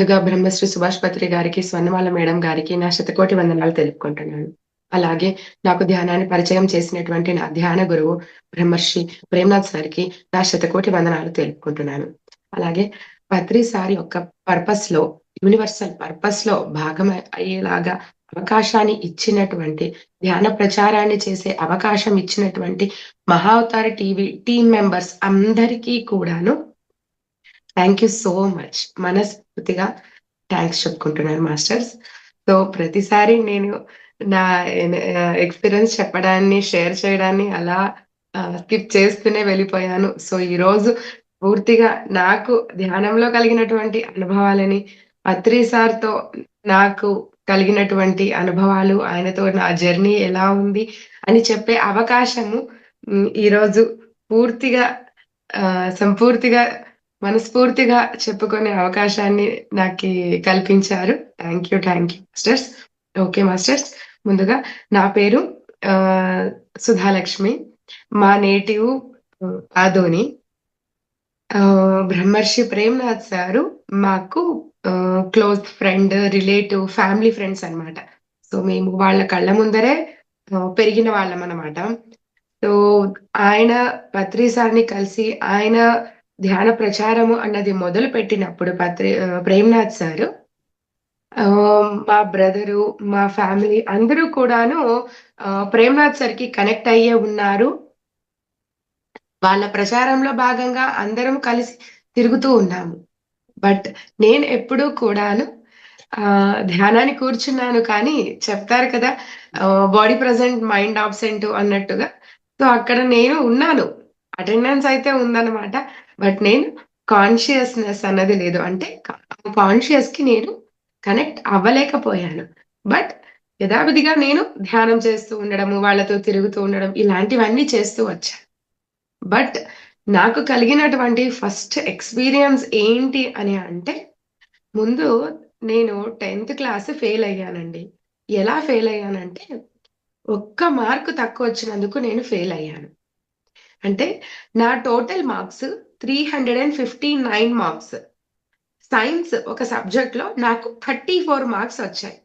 ముందుగా బ్రహ్మశ్రీ సుభాష్ పత్రి గారికి, స్వర్ణమాల మేడం గారికి నా శతకోటి వందనాలు తెలుపుకుంటున్నాను. అలాగే నాకు ధ్యానాన్ని పరిచయం చేసినటువంటి నా ధ్యాన గురువు బ్రహ్మర్షి ప్రేమ్నాథ్ సార్‌కి నా శతకోటి వందనాలు తెలుపుకుంటున్నాను. అలాగే పత్రి సార్ యొక్క పర్పస్‌లో, యూనివర్సల్ పర్పస్‌లో భాగం అయ్యేలాగా అవకాశాన్ని ఇచ్చినటువంటి, ధ్యాన ప్రచారాన్ని చేసే అవకాశం ఇచ్చినటువంటి మహావతార్ టీవీ టీమ్ మెంబర్స్ అందరికీ కూడాను థ్యాంక్ యూ సో మచ్. మనస్ఫూర్తిగా థ్యాంక్స్ చెప్పుకుంటున్నాను మాస్టర్స్. సో ప్రతిసారి నేను నా ఎక్స్పీరియన్స్ చెప్పడాన్ని, షేర్ చేయడాన్ని అలా స్కిప్ చేస్తూనే వెళ్ళిపోయాను. సో ఈరోజు పూర్తిగా నాకు ధ్యానంలో కలిగినటువంటి అనుభవాలని, పత్రి సార్‌తో నాకు కలిగినటువంటి అనుభవాలు, ఆయనతో నా జర్నీ ఎలా ఉంది అని చెప్పే అవకాశము ఈరోజు పూర్తిగా సంపూర్తిగా మనస్ఫూర్తిగా చెప్పుకునే అవకాశాన్ని నాకి కల్పించారు. Thank you masters. Okay masters. ముందుగా నా పేరు సుధాలక్ష్మి. మా నేటివ్ ఆదోని. బ్రహ్మర్షి ప్రేమ్నాథ్ సారు మాకు close friend, relative, family friends అన్నమాట. సో మేము వాళ్ళ కళ్ళ ముందరే పెరిగిన వాళ్ళం అన్నమాట. సో ఆయన పత్రి సార్‌ని కలిసి ఆయన ధ్యాన ప్రచారము అన్నది మొదలు పెట్టినప్పుడు ప్రేమ్నాథ్ సారు మా బ్రదరు, మా ఫ్యామిలీ అందరూ కూడాను ప్రేమ్నాథ్ సార్‌కి కనెక్ట్ అయ్యే ఉన్నారు. వాళ్ళ ప్రచారంలో భాగంగా అందరం కలిసి తిరుగుతూ ఉన్నాము. బట్ నేను ఎప్పుడూ కూడాను ధ్యానాన్ని కూర్చున్నాను కానీ చెప్తారు కదా! బాడీ ప్రెజెంట్ మైండ్ అబ్సెంట్ అన్నట్టుగా. సో అక్కడ నేను ఉన్నాను. అటెండెన్స్ అయితే ఉందన్నమాట. బట్ నేను కాన్షియస్‌నెస్ అన్నది లేదు. అంటే కాన్షియస్‌కి నేను కనెక్ట్ అవ్వలేకపోయాను. బట్ యథావిధిగా నేను ధ్యానం చేస్తూ ఉండడము, వాళ్ళతో తిరుగుతూ ఉండడం ఇలాంటివన్నీ చేస్తూ వచ్చాను. బట్ నాకు కలిగినటువంటి ఫస్ట్ ఎక్స్‌పీరియన్స్ ఏంటి అని అంటే, ముందు నేను 10థ్ క్లాస్ ఫెయిల్ అయ్యానండి. ఎలా ఫెయిల్ అయ్యానంటే, ఒక్క మార్క్ తక్కువొచ్చినందుకు నేను ఫెయిల్ అయ్యాను. అంటే నా టోటల్ మార్క్స్ 359 మార్క్స్. సైన్స్ ఒక సబ్జెక్ట్‌లో నాకు 34 మార్క్స్ వచ్చాయి.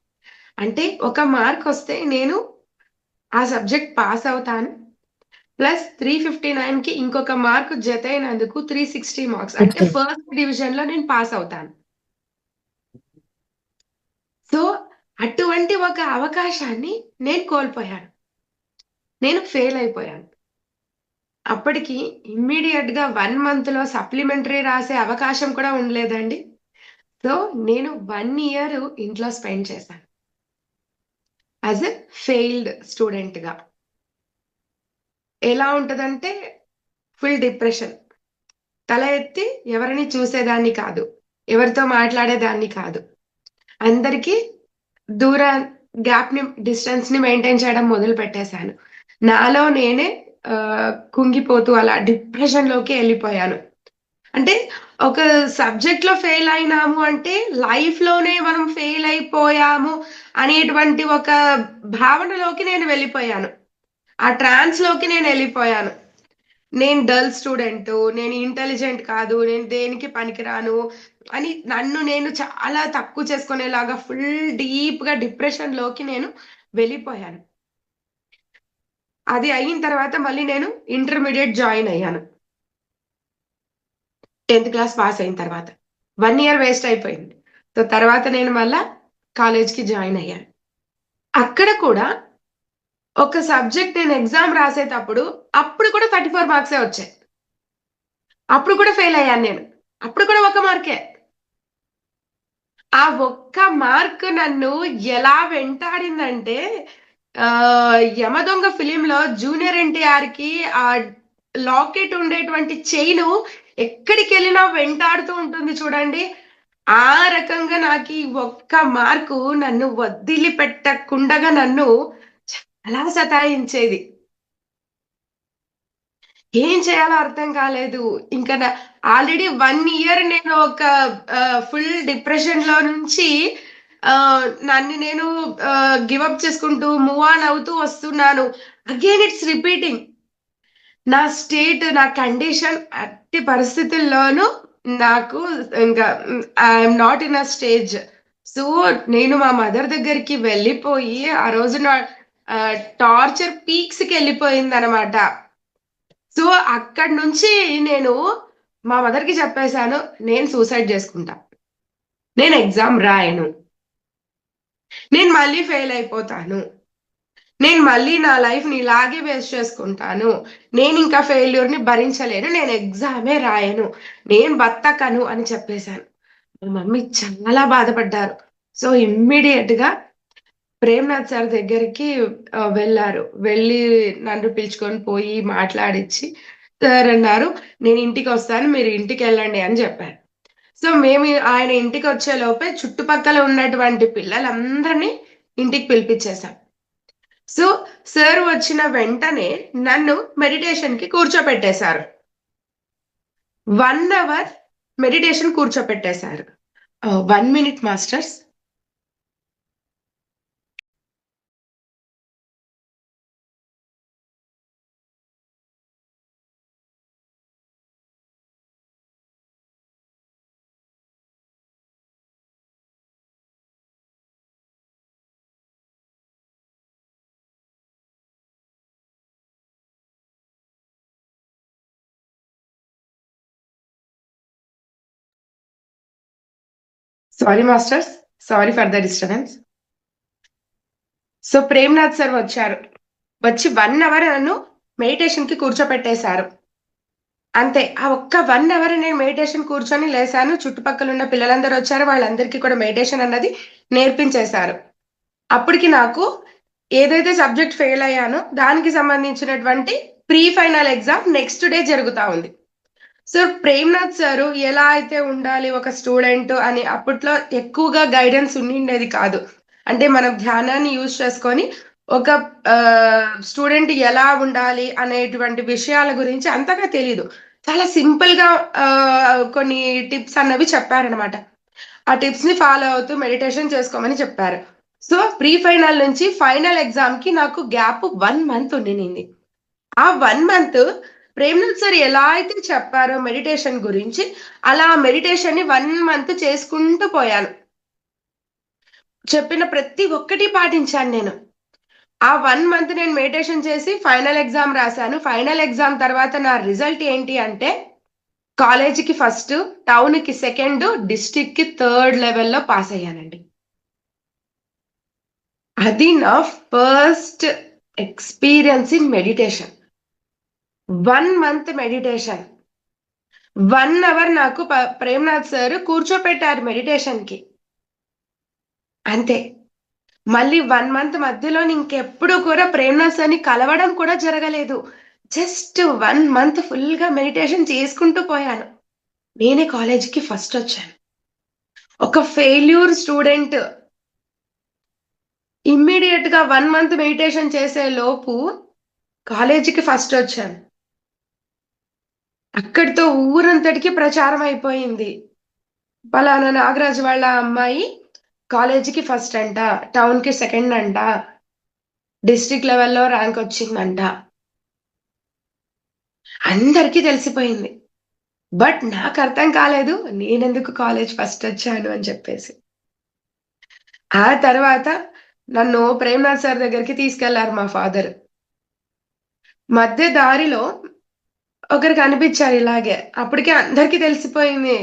అంటే ఒక మార్క్ వస్తే నేను ఆ సబ్జెక్ట్ పాస్ అవుతాను. ప్లస్ 359కి ఇంకొక మార్క్ జతైనందుకు 360 మార్క్స్. అంటే ఫస్ట్ డివిజన్‌లో నేను పాస్ అవుతాను. సో అటువంటి ఒక అవకాశాన్ని నేను కోల్పోయాను. నేను ఫెయిల్ అయిపోయాను. అప్పటికి ఇమ్మీడియేట్‌గా 1 మంత్‌లో సప్లిమెంటరీ రాసే అవకాశం కూడా ఉండలేదండి. సో నేను 1 ఇయర్ ఇంట్లో స్పెండ్ చేశాను. యాస్ ఎ ఫెయిల్డ్ స్టూడెంట్‌గా. ఎలా ఉంటదంటే ఫుల్ డిప్రెషన్. తల ఎత్తి ఎవరిని చూసేదాన్ని కాదు. ఎవరితో మాట్లాడేదాన్ని కాదు. అందరికి దూర డిస్టెన్స్‌ని మెయింటైన్ చేయడం మొదలు పెట్టేశాను. నాలో నేనే కుంగిపోతూ అలా డిప్రెషన్‌లోకి ఎళ్ళిపోయాను. అంటే ఒక సబ్జెక్ట్‌లో ఫెయిల్ అయినాము అంటే లైఫ్‌లోనే మనం ఫెయిల్ అయిపోయాము అనేటువంటి ఒక భావనలోకి నేను వెళ్ళిపోయాను. ఆ ట్రాన్స్‌లోకి నేనెళ్ళిపోయాను. నేను డల్ స్టూడెంటు, నేను ఇంటెలిజెంట్ కాదు, నేను దేనికి పనికిరాను అని నన్ను నేను చాలా తక్కువ చేసుకునేలాగా ఫుల్ డీప్‌గా డిప్రెషన్‌లోకి నేను వెళ్ళిపోయాను. అది అయిన తర్వాత మళ్ళీ నేను ఇంటర్మీడియేట్ జాయిన్ అయ్యాను. 10థ్ క్లాస్ పాస్ అయిన తర్వాత. 1 ఇయర్ వేస్ట్ అయిపోయింది. సో తర్వాత నేను మళ్ళా కాలేజ్‌కి జాయిన్ అయ్యాను. అక్కడ కూడా ఒక సబ్జెక్ట్ నేను ఎగ్జామ్ రాసేటప్పుడు అప్పుడు కూడా 34 మార్క్సే వచ్చాయి. అప్పుడు కూడా ఫెయిల్ అయ్యాను నేను. అప్పుడు కూడా ఒక మార్కే. ఆ ఒక్క మార్క్ నన్ను ఎలా వెంటాడిందంటే 'యమదొంగ' ఫిల్మ్‌లో జూనియర్ ఎన్టీఆర్‌కి ఆ లాకెట్ ఉండేటువంటి చైను ఎక్కడికెళ్ళినా వెంటాడుతూ ఉంటుంది చూడండి. ఆ రకంగా నాకీ ఒక్క మార్కు నన్ను వదిలిపెట్టకుండగా నన్ను చాలా సతాయించేది. ఏం చేయాలో అర్థం కాలేదు. ఇంక ఆల్రెడీ 1 ఇయర్ నేను ఒక ఫుల్ డిప్రెషన్‌లో నుంచి నన్ను నేను గివ్ అప్ చేసుకుంటూ మూవ్ ఆన్ అవుతూ వస్తున్నాను. Again it's repeating. నా స్టేట్, నా కండిషన్ అట్టి పరిస్థితుల్లోనూ నాకు ఇంకా I'm not in a stage. So నేను మా మదర్ దగ్గరికి వెళ్ళిపోయి ఆ రోజు నా టార్చర్ పీక్స్ కి వెళ్ళిపోయింది అనమాట. సో అక్కడి నుంచి నేను మా మదర్ కి చెప్పేశాను, నేను సూసైడ్ చేసుకుంటా, నేను ఎగ్జామ్ రాయను, నేను మళ్ళీ ఫెయిల్ అయిపోతాను, నేను మళ్ళీ నా లైఫ్ ని ఇలాగే వేస్ట్ చేసుకుంటాను, నేను ఇంకా ఫెయిల్యూర్ ని భరించలేను, నేను ఎగ్జామే రాయను, నేను బతకను అని చెప్పేశాను. మా మమ్మీ చాలా బాధపడ్డారు. సో ఇమ్మీడియట్ గా ప్రేమ్నాథ్ సార్ దగ్గరికి వెళ్ళారు. వెళ్ళి నన్ను పిలుచుకొని పోయి మాట్లాడిచ్చి సార్ అన్నారు, నేను ఇంటికి వస్తాను, మీరు ఇంటికి వెళ్ళండి అని చెప్పారు. సో మేము ఆయన ఇంటికి వచ్చే లోపే చుట్టుపక్కల ఉన్నటువంటి పిల్లలందరినీ ఇంటికి పిలిపించేశాం. సో సార్ వచ్చిన వెంటనే నన్ను మెడిటేషన్ కి కూర్చోపెట్టేశారు. 1 అవర్ మెడిటేషన్ కూర్చోపెట్టేశారు. 1 minute masters. Sorry masters, sorry for the disturbance. So Premnath sir వచ్చారు. వచ్చి 1 అవర్ నన్ను మెడిటేషన్ కి కూర్చోపెట్టేశారు. అంతే. ఆ ఒక్క 1 అవర్ నేను మెడిటేషన్ కూర్చొని లేసాను. చుట్టుపక్కల ఉన్న పిల్లలందరూ వచ్చారు. వాళ్ళందరికీ కూడా మెడిటేషన్ అన్నది నేర్పించేశారు. అప్పటికి నాకు ఏదైతే సబ్జెక్ట్ ఫెయిల్ అయ్యానో దానికి సంబంధించినటువంటి pre final exam next day జరుగుతా ఉంది. సో ప్రేమ్నాథ్ సారు ఎలా అయితే ఉండాలి ఒక స్టూడెంట్ అని అప్పట్లో ఎక్కువగా గైడెన్స్ ఉండిండేది కాదు. అంటే మనం ధ్యానాన్ని యూజ్ చేసుకొని ఒక స్టూడెంట్ ఎలా ఉండాలి అనేటువంటి విషయాల గురించి అంతగా తెలీదు. చాలా సింపుల్ గా కొన్ని టిప్స్ అన్నవి చెప్పారనమాట. ఆ టిప్స్ ని ఫాలో అవుతూ మెడిటేషన్ చేసుకోమని చెప్పారు. సో ప్రీ ఫైనల్ నుంచి ఫైనల్ ఎగ్జామ్ కి నాకు గ్యాప్ 1 మంత్ ఉండింది. ఆ 1 మంత్ ప్రేమ్నాథ్ సార్ ఎలా అయితే చెప్పారో మెడిటేషన్ గురించి, అలా మెడిటేషన్ ని 1 మంత్ చేసుకుంటూ పోయాను. చెప్పిన ప్రతి ఒక్కటి పాటించాను నేను. ఆ 1 మంత్ నేను మెడిటేషన్ చేసి ఫైనల్ ఎగ్జామ్ రాశాను. ఫైనల్ ఎగ్జామ్ తర్వాత నా రిజల్ట్ ఏంటి అంటే కాలేజీకి ఫస్ట్, టౌన్ కి సెకండ్, డిస్ట్రిక్ట్ కి థర్డ్ లెవెల్లో పాస్ అయ్యానండి. అది నా first experience in meditation. 1 month meditation. 1 hour నాకు ప్రేమ్నాథ్ సార్ కూర్చోపెట్టారు మెడిటేషన్ కి. అంతే. మళ్ళీ 1 మంత్ మధ్యలో ఇంకెప్పుడు కూడా ప్రేమ్నాథ్ సార్ని కలవడం కూడా జరగలేదు. జస్ట్ 1 మంత్ ఫుల్ గా మెడిటేషన్ చేసుకుంటూ పోయాను. నేనే కాలేజీకి ఫస్ట్ వచ్చాను. ఒక ఫెయిల్యూర్ స్టూడెంట్ ఇమ్మీడియట్ గా 1 మంత్ మెడిటేషన్ చేసే లోపు కాలేజీకి ఫస్ట్ వచ్చాను. అక్కడితో ఊరంతటికి ప్రచారం అయిపోయింది. పలానా నాగరాజు వాళ్ళ అమ్మాయి కాలేజీకి ఫస్ట్ అంట, టౌన్ కి సెకండ్ అంట, డిస్ట్రిక్ట్ లెవెల్లో ర్యాంక్ వచ్చిందంట. అందరికీ తెలిసిపోయింది. బట్ నాకు అర్థం కాలేదు నేనెందుకు కాలేజ్ ఫస్ట్ వచ్చాను అని చెప్పేసి. ఆ తర్వాత నన్ను ప్రేమ్నాథ్ సార్ దగ్గరికి తీసుకెళ్లారు మా ఫాదర్. మధ్య దారిలో ఒకరు కనిపించారు ఇలాగే. అప్పటికే అందరికీ తెలిసిపోయింది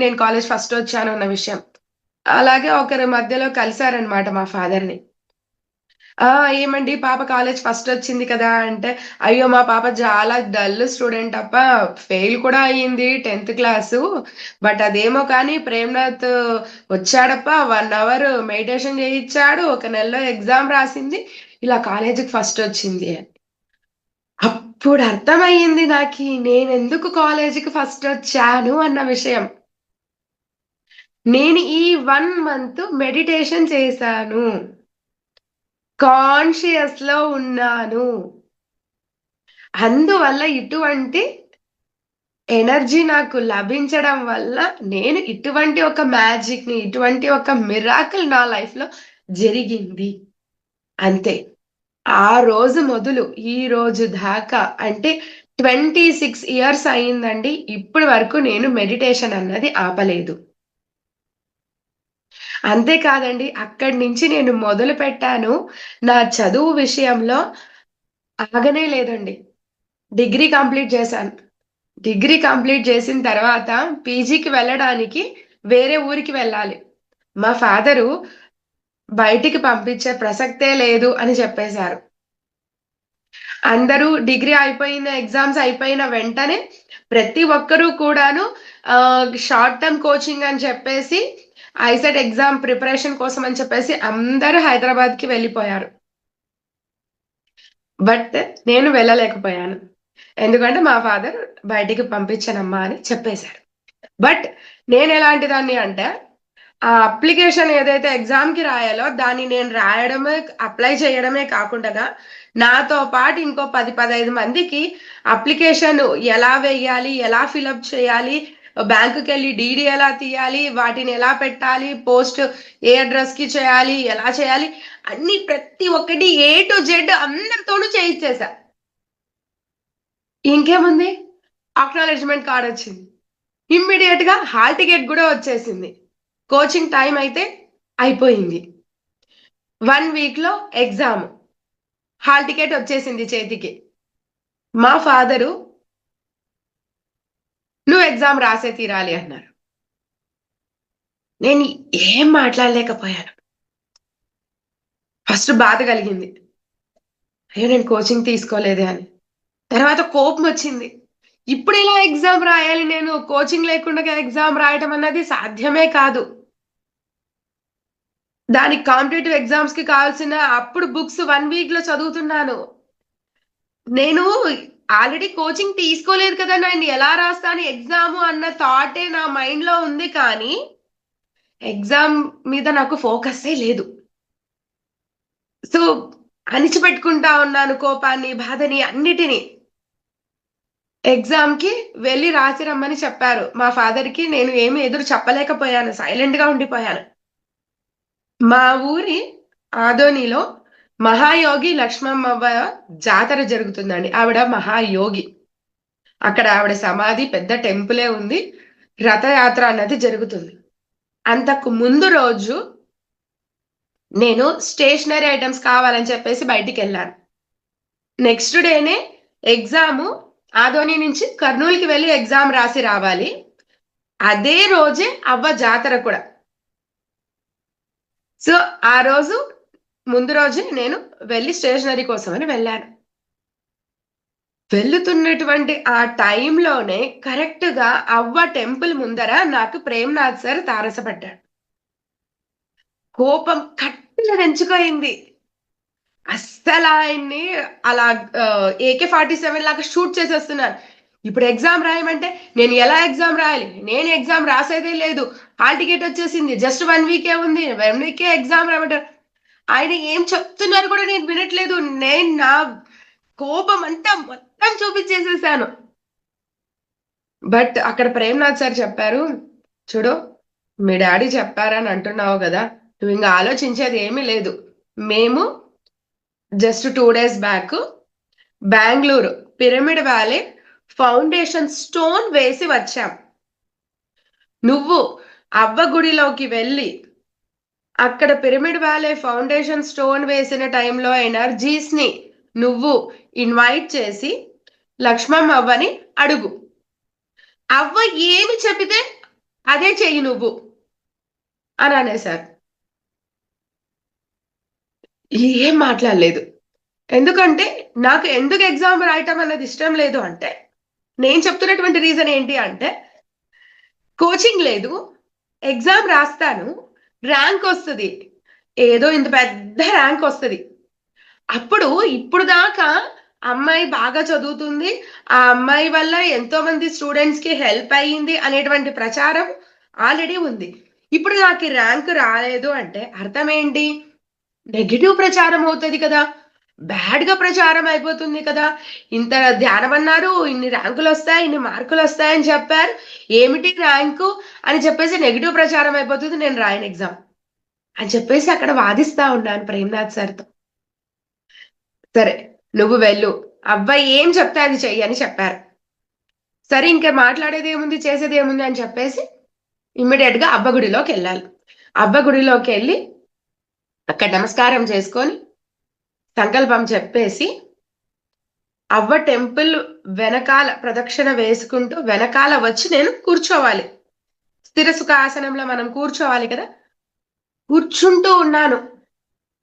నేను కాలేజ్ ఫస్ట్ వచ్చాను అన్న విషయం. అలాగే ఒకరి మధ్యలో కలిశారనమాట మా ఫాదర్ని. ఏమండి పాప కాలేజ్ ఫస్ట్ వచ్చింది కదా అంటే, అయ్యో మా పాప చాలా డల్ స్టూడెంట్ అప్ప, ఫెయిల్ కూడా అయ్యింది 10th క్లాసు, బట్ అదేమో కానీ ప్రేమ్నాథ్ వచ్చాడప్ప, 1 అవర్ మెడిటేషన్ చేయించాడు, ఒక నెలలో ఎగ్జామ్ రాసింది, ఇలా కాలేజీకి ఫస్ట్ వచ్చింది. అప్పుడు అర్థమయ్యింది నాకు నేను ఎందుకు కాలేజీకి ఫస్ట్ వచ్చాను అన్న విషయం. నేను ఈ 1 మంత్ మెడిటేషన్ చేశాను, కాన్షియస్ లో ఉన్నాను, అందువల్ల ఇటువంటి ఎనర్జీ నాకు లభించడం వల్ల నేను ఇటువంటి ఒక మ్యాజిక్ ని, ఇటువంటి ఒక మిరాకిల్ నా లైఫ్ లో జరిగింది. అంతే. ఆ రోజు మొదలు ఈ రోజు దాకా అంటే 26 years అయిందండి. ఇప్పటి వరకు నేను మెడిటేషన్ అన్నది ఆపలేదు. అంతేకాదండి, అక్కడి నుంచి నేను మొదలు పెట్టాను. నా చదువు విషయంలో ఆగనే లేదండి. డిగ్రీ కంప్లీట్ చేశాను. డిగ్రీ కంప్లీట్ చేసిన తర్వాత పీజీకి వెళ్ళడానికి వేరే ఊరికి వెళ్ళాలి. మా ఫాదరు బయటికి పంపించే ప్రసక్తే లేదు అని చెప్పేశారు. అందరూ డిగ్రీ అయిపోయిన ఎగ్జామ్స్ అయిపోయిన వెంటనే ప్రతి ఒక్కరూ కూడాను షార్ట్ టర్మ్ కోచింగ్ అని చెప్పేసి ఐసెట్ ఎగ్జామ్ ప్రిపరేషన్ కోసం అని చెప్పేసి అందరూ హైదరాబాద్కి వెళ్ళిపోయారు. బట్ నేను వెళ్ళలేకపోయాను. ఎందుకంటే మా ఫాదర్ బయటికి పంపించనమ్మా అని చెప్పేశారు. బట్ నేను ఎలాంటి దాన్ని అంటే, ఆ అప్లికేషన్ ఏదైతే ఎగ్జామ్ కి రాయాలో దాన్ని నేను రాయడమే, అప్లై చేయడమే కాకుండా నాతో పాటు ఇంకో 10-15 మందికి అప్లికేషన్ ఎలా వేయాలి, ఎలా ఫిలప్ చేయాలి, బ్యాంకుకి వెళ్ళి డీడీ ఎలా తీయాలి, వాటిని ఎలా పెట్టాలి, పోస్ట్ ఏ అడ్రస్ కి చేయాలి, ఎలా చేయాలి, అన్ని ప్రతి ఒక్కటి A to Z అందరితోనూ చేయించేసా. ఇంకేముంది, అక్నాలెడ్జ్మెంట్ కార్డ్ వచ్చింది. ఇమ్మీడియట్ గా హాల్ టికెట్ కూడా వచ్చేసింది. కోచింగ్ టైం అయితే అయిపోయింది. 1 week లో ఎగ్జామ్, హాల్ టికెట్ వచ్చేసింది చేతికి. మా ఫాదరు నువ్వు ఎగ్జామ్ రాసే తీరాలి అన్నారు. నేను ఏం మాట్లాడలేకపోయాను. ఫస్ట్ బాధ కలిగింది, అయ్యో నేను కోచింగ్ తీసుకోలేదే అని. తర్వాత కోపం వచ్చింది, ఇప్పుడు ఇలా ఎగ్జామ్ రాయాలి, నేను కోచింగ్ లేకుండా ఎగ్జామ్ రాయటం అన్నది సాధ్యమే కాదు. దానికి కాంపిటేటివ్ ఎగ్జామ్స్ కి కావాల్సిన అప్పుడు బుక్స్ 1 week లో చదువుతున్నాను. నేను ఆల్రెడీ కోచింగ్ తీసుకోలేదు కదా, నేను ఎలా రాస్తాను ఎగ్జామ్ అన్న థాటే నా మైండ్ లో ఉంది, కానీ ఎగ్జామ్ మీద నాకు ఫోకస్సే లేదు. సో అణిచిపెట్టుకుంటా ఉన్నాను కోపాన్ని, బాధని, అన్నిటినీ. ఎగ్జామ్ కి వెళ్ళి రాసి రమ్మని చెప్పారు. మా ఫాదర్ కి నేను ఏమి ఎదురు చెప్పలేకపోయాను, సైలెంట్ గా ఉండిపోయాను. మా ఊరి ఆదోనిలో మహాయోగి లక్ష్మమ్మవ్వ జాతర జరుగుతుందండి. ఆవిడ మహాయోగి. అక్కడ ఆవిడ సమాధి, పెద్ద టెంపులే ఉంది. రథయాత్ర అన్నది జరుగుతుంది. అంతకు ముందు రోజు నేను స్టేషనరీ ఐటమ్స్ కావాలని చెప్పేసి బయటికి వెళ్ళాను. నెక్స్ట్ డేనే ఎగ్జామ్, ఆదోని నుంచి కర్నూలుకి వెళ్ళి ఎగ్జామ్ రాసి రావాలి. అదే రోజే అవ్వ జాతర కూడా. సో ఆ రోజు ముందు రోజే నేను వెళ్ళి స్టేషనరీ కోసం అని వెళ్ళాను. వెళ్తున్నటువంటి ఆ టైంలోనే కరెక్ట్ గా అవ్వ టెంపుల్ ముందర నాకు ప్రేమ్నాథ్ సార్ తారసపడ్డాడు. కోపం కట్టెల పెంచుకోయింది. అస్సలు ఆయన్ని అలా AK-47 లాగా షూట్ చేసేస్తున్నాను. ఇప్పుడు ఎగ్జామ్ రాయమంటే నేను ఎలా ఎగ్జామ్ రాయాలి, నేను ఎగ్జామ్ రాసేదే లేదు, హాల్ టికెట్ వచ్చేసింది, జస్ట్ 1 week ఉంది, 1 week ఎగ్జామ్ రాయమంటారు. ఆయన ఏం చెప్తున్నారు కూడా నేను వినట్లేదు. నేను నా కోపం అంతా మొత్తం చూపించేసేసాను. బట్ అక్కడ ప్రేమ్నాథ్ సార్ చెప్పారు, చూడు మీ డాడీ చెప్పారని అంటున్నావు కదా, నువ్వు ఇంకా ఆలోచించేది ఏమీ లేదు. మేము just 2 days back Bengaluru pyramid valley foundation stone వేసి వచ్చాం. నువ్వు అవ్వ గుడిలోకి వెళ్ళి అక్కడ పిరమిడ్ వ్యాలీ ఫౌండేషన్ స్టోన్ వేసిన టైంలో ఎనర్జీస్ ని నువ్వు ఇన్వైట్ చేసి లక్ష్మమ్మ అవ్వని అడుగు. అవ్వ ఏమి చెబితే అదే చెయ్యి నువ్వు అని అనేసారు. ఏం మాట్లాడలేదు. ఎందుకంటే నాకు ఎందుకు ఎగ్జామ్ రాయటం అన్నది ఇష్టం లేదు అంటే, నేను చెప్తున్నటువంటి రీజన్ ఏంటి అంటే, కోచింగ్ లేదు, ఎగ్జామ్ రాస్తాను, ర్యాంక్ వస్తుంది, ఏదో ఇంత పెద్ద ర్యాంక్ వస్తుంది. అప్పుడు ఇప్పుడు దాకా అమ్మాయి బాగా చదువుతుంది, ఆ అమ్మాయి వల్ల ఎంతో మంది స్టూడెంట్స్ కి హెల్ప్ అయ్యింది అనేటువంటి ప్రచారం ఆల్రెడీ ఉంది. ఇప్పుడు నాకు ర్యాంక్ రాలేదు అంటే అర్థం ఏంటి? నెగిటివ్ ప్రచారం అవుతుంది కదా, బ్యాడ్ గా ప్రచారం అయిపోతుంది కదా. ఇంత ధ్యానం అన్నారు, ఇన్ని ర్యాంకులు వస్తాయి, ఇన్ని మార్కులు వస్తాయని చెప్పారు, ఏమిటి ర్యాంకు అని చెప్పేసి నెగిటివ్ ప్రచారం అయిపోతుంది, నేను రాయను ఎగ్జామ్ అని చెప్పేసి అక్కడ వాదిస్తా ఉన్నాను ప్రేమ్నాథ్ సార్తో. సరే నువ్వు వెళ్ళు, అబ్బాయి ఏం చెప్తే అది చెయ్యి అని చెప్పారు. సరే ఇంకా మాట్లాడేది ఏముంది, చేసేది ఏముంది అని చెప్పేసి ఇమ్మీడియట్ గా అబ్బ గుడిలోకి వెళ్ళాలి. అబ్బ గుడిలోకి వెళ్ళి అక్కడ నమస్కారం చేసుకొని సంకల్పం చెప్పేసి అవ్వ టెంపుల్ వెనకాల ప్రదక్షిణ వేసుకుంటూ వెనకాల వచ్చి నేను కూర్చోవాలి. స్థిర సుఖాసనంలో మనం కూర్చోవాలి కదా. కూర్చుంటూ ఉన్నాను.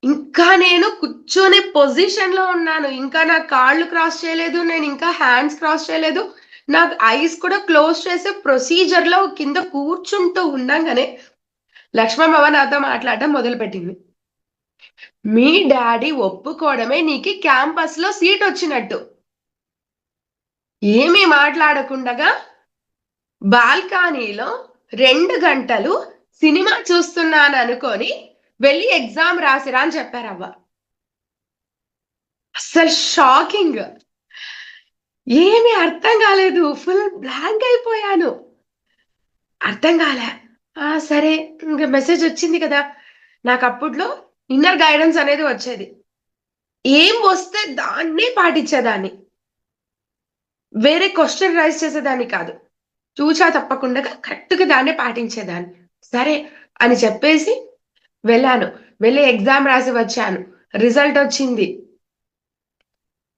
ఇంకా నేను కూర్చొని పొజిషన్ లో ఉన్నాను. ఇంకా నా కాళ్ళు క్రాస్ చేయలేదు, నేను ఇంకా హ్యాండ్స్ క్రాస్ చేయలేదు. నాకు ఐస్ కూడా క్లోజ్ చేసే ప్రొసీజర్ లో కింద కూర్చుంటూ ఉండగానే లక్ష్మమ్మ నాతో మాట్లాడడం మొదలుపెట్టింది. మీ డాడీ ఒప్పుకోవడమే నీకు క్యాంపస్ లో సీట్ వచ్చినట్టు. ఏమీ మాట్లాడకుండగా బాల్కనీలో 2 గంటలు సినిమా చూస్తున్నాను అనుకొని వెళ్ళి ఎగ్జామ్ రాసిరా అని చెప్పారవ్వ. అస్సలు షాకింగ్. ఏమీ అర్థం కాలేదు. ఫుల్ బ్లాంక్ అయిపోయాను. అర్థం కాలే. సరే ఇంకా మెసేజ్ వచ్చింది కదా. నాకు అప్పట్లో ఇన్నర్ గైడెన్స్ అనేది వచ్చేది. ఏం వస్తే దాన్నే పాటించేదాన్ని. వేరే క్వశ్చన్ రైజ్ చేసేదాన్ని కాదు. చూచా తప్పకుండా కరెక్ట్ గా దాన్నే పాటించేదాన్ని. సరే అని చెప్పేసి వెళ్ళాను. వెళ్ళి ఎగ్జామ్ రాసి వచ్చాను. రిజల్ట్ వచ్చింది.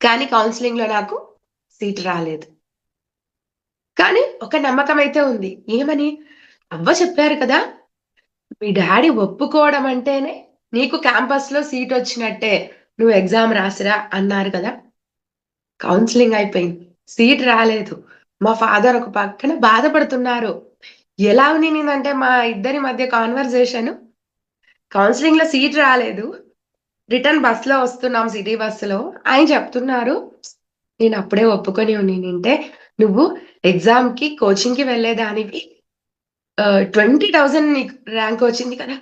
కానీ కౌన్సిలింగ్ లో నాకు సీట్ రాలేదు. కానీ ఒక నమ్మకం అయితే ఉంది. ఏమని? అవ్వ చెప్పారు కదా, మీ డాడీ ఒప్పుకోవడం అంటేనే నీకు క్యాంపస్ లో సీట్ వచ్చినట్టే, నువ్వు ఎగ్జామ్ రాసిరా అన్నారు కదా. కౌన్సిలింగ్ అయిపోయింది. సీట్ రాలేదు. మా ఫాదర్ ఒక పక్కన బాధపడుతున్నారు. ఎలా ఉన్నిందంటే మా ఇద్దరి మధ్య కాన్వర్జేషన్, కౌన్సిలింగ్ లో సీట్ రాలేదు, రిటర్న్ బస్ లో వస్తున్నాం సిటీ బస్సులో. ఆయన చెప్తున్నారు, నేను అప్పుడే ఒప్పుకొని ఉంటే నువ్వు ఎగ్జామ్ కి కోచింగ్ కి వెళ్ళేదానివి. 20,000 నీకు ర్యాంక్ వచ్చింది కదా,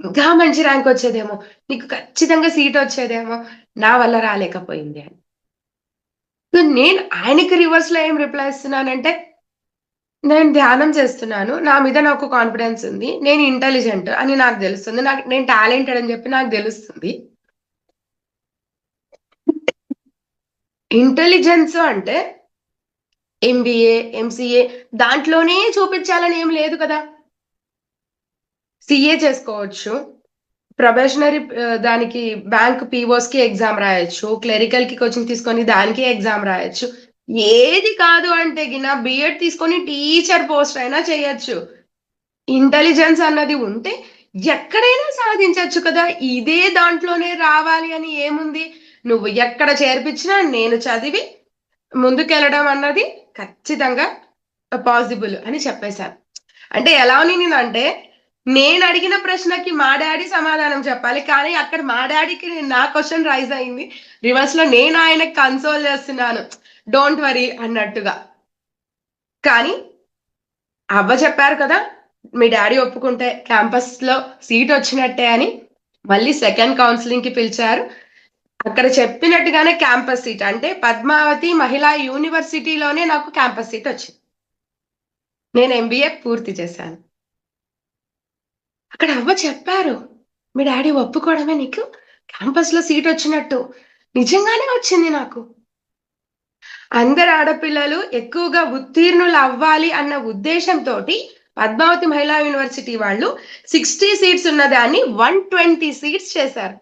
ఇంకా మంచి ర్యాంక్ వచ్చేదేమో, నీకు ఖచ్చితంగా సీట్ వచ్చేదేమో, నా వల్ల రాలేకపోయింది అని. సో నేను ఆయనకి రివర్స్ లో ఏం రిప్లై ఇస్తున్నానంటే, నేను ధ్యానం చేస్తున్నాను, నా మీద నాకు కాన్ఫిడెన్స్ ఉంది, నేను ఇంటెలిజెంట్ అని నాకు తెలుస్తుంది, నేను టాలెంటెడ్ అని చెప్పి నాకు తెలుస్తుంది. ఇంటెలిజెన్స్ అంటే ఎంబీఏ ఎంసీఏ దాంట్లోనే చూపించాలని ఏం లేదు కదా. సిఏ చేసుకోవచ్చు, ప్రొబేషనరీ దానికి బ్యాంక్ పీఓస్ కి ఎగ్జామ్ రాయొచ్చు, క్లరికల్ కి కోచింగ్ తీసుకొని దానికి ఎగ్జామ్ రాయొచ్చు. ఏది కాదు అంటే గిన బిఎడ్ తీసుకొని టీచర్ పోస్ట్ అయినా చేయొచ్చు. ఇంటెలిజెన్స్ అన్నది ఉంటే ఎక్కడైనా సాధించవచ్చు కదా. ఇదే దాంట్లోనే రావాలి అని ఏముంది? నువ్వు ఎక్కడ చేర్పించినా నేను చదివి ముందుకెళ్ళడం అన్నది ఖచ్చితంగా పాసిబుల్ అని చెప్పేశాను. అంటే ఎలా ఉన్నిందంటే, నేను అడిగిన ప్రశ్నకి మా డాడీ సమాధానం చెప్పాలి, కానీ అక్కడ మా డాడీకి నా క్వశ్చన్ రైజ్ అయింది. రివర్స్ లో నేను ఆయనకి కన్సోల్ చేస్తున్నాను, డోంట్ వరీ అన్నట్టుగా. కానీ అవ్వ చెప్పారు కదా, మీ డాడీ ఒప్పుకుంటే క్యాంపస్ లో సీట్ వచ్చినట్టే అని. మళ్ళీ సెకండ్ కౌన్సిలింగ్ కి పిలిచారు. అక్కడ చెప్పినట్టుగానే క్యాంపస్ సీట్, అంటే పద్మావతి మహిళా యూనివర్సిటీలోనే నాకు క్యాంపస్ సీట్ వచ్చింది. నేను ఎంబీఏ పూర్తి చేశాను. అక్కడ అవ్వ చెప్పారు, మీ డాడీ ఒప్పుకోవడమే నీకు క్యాంపస్ లో సీట్ వచ్చినట్టు. నిజంగానే వచ్చింది నాకు. అందరు ఆడపిల్లలు ఎక్కువగా ఉత్తీర్ణులు అవ్వాలి అన్న ఉద్దేశంతో పద్మావతి మహిళా యూనివర్సిటీ వాళ్ళు 60 సీట్స్ ఉన్నదాన్ని 120 సీట్స్ చేశారు.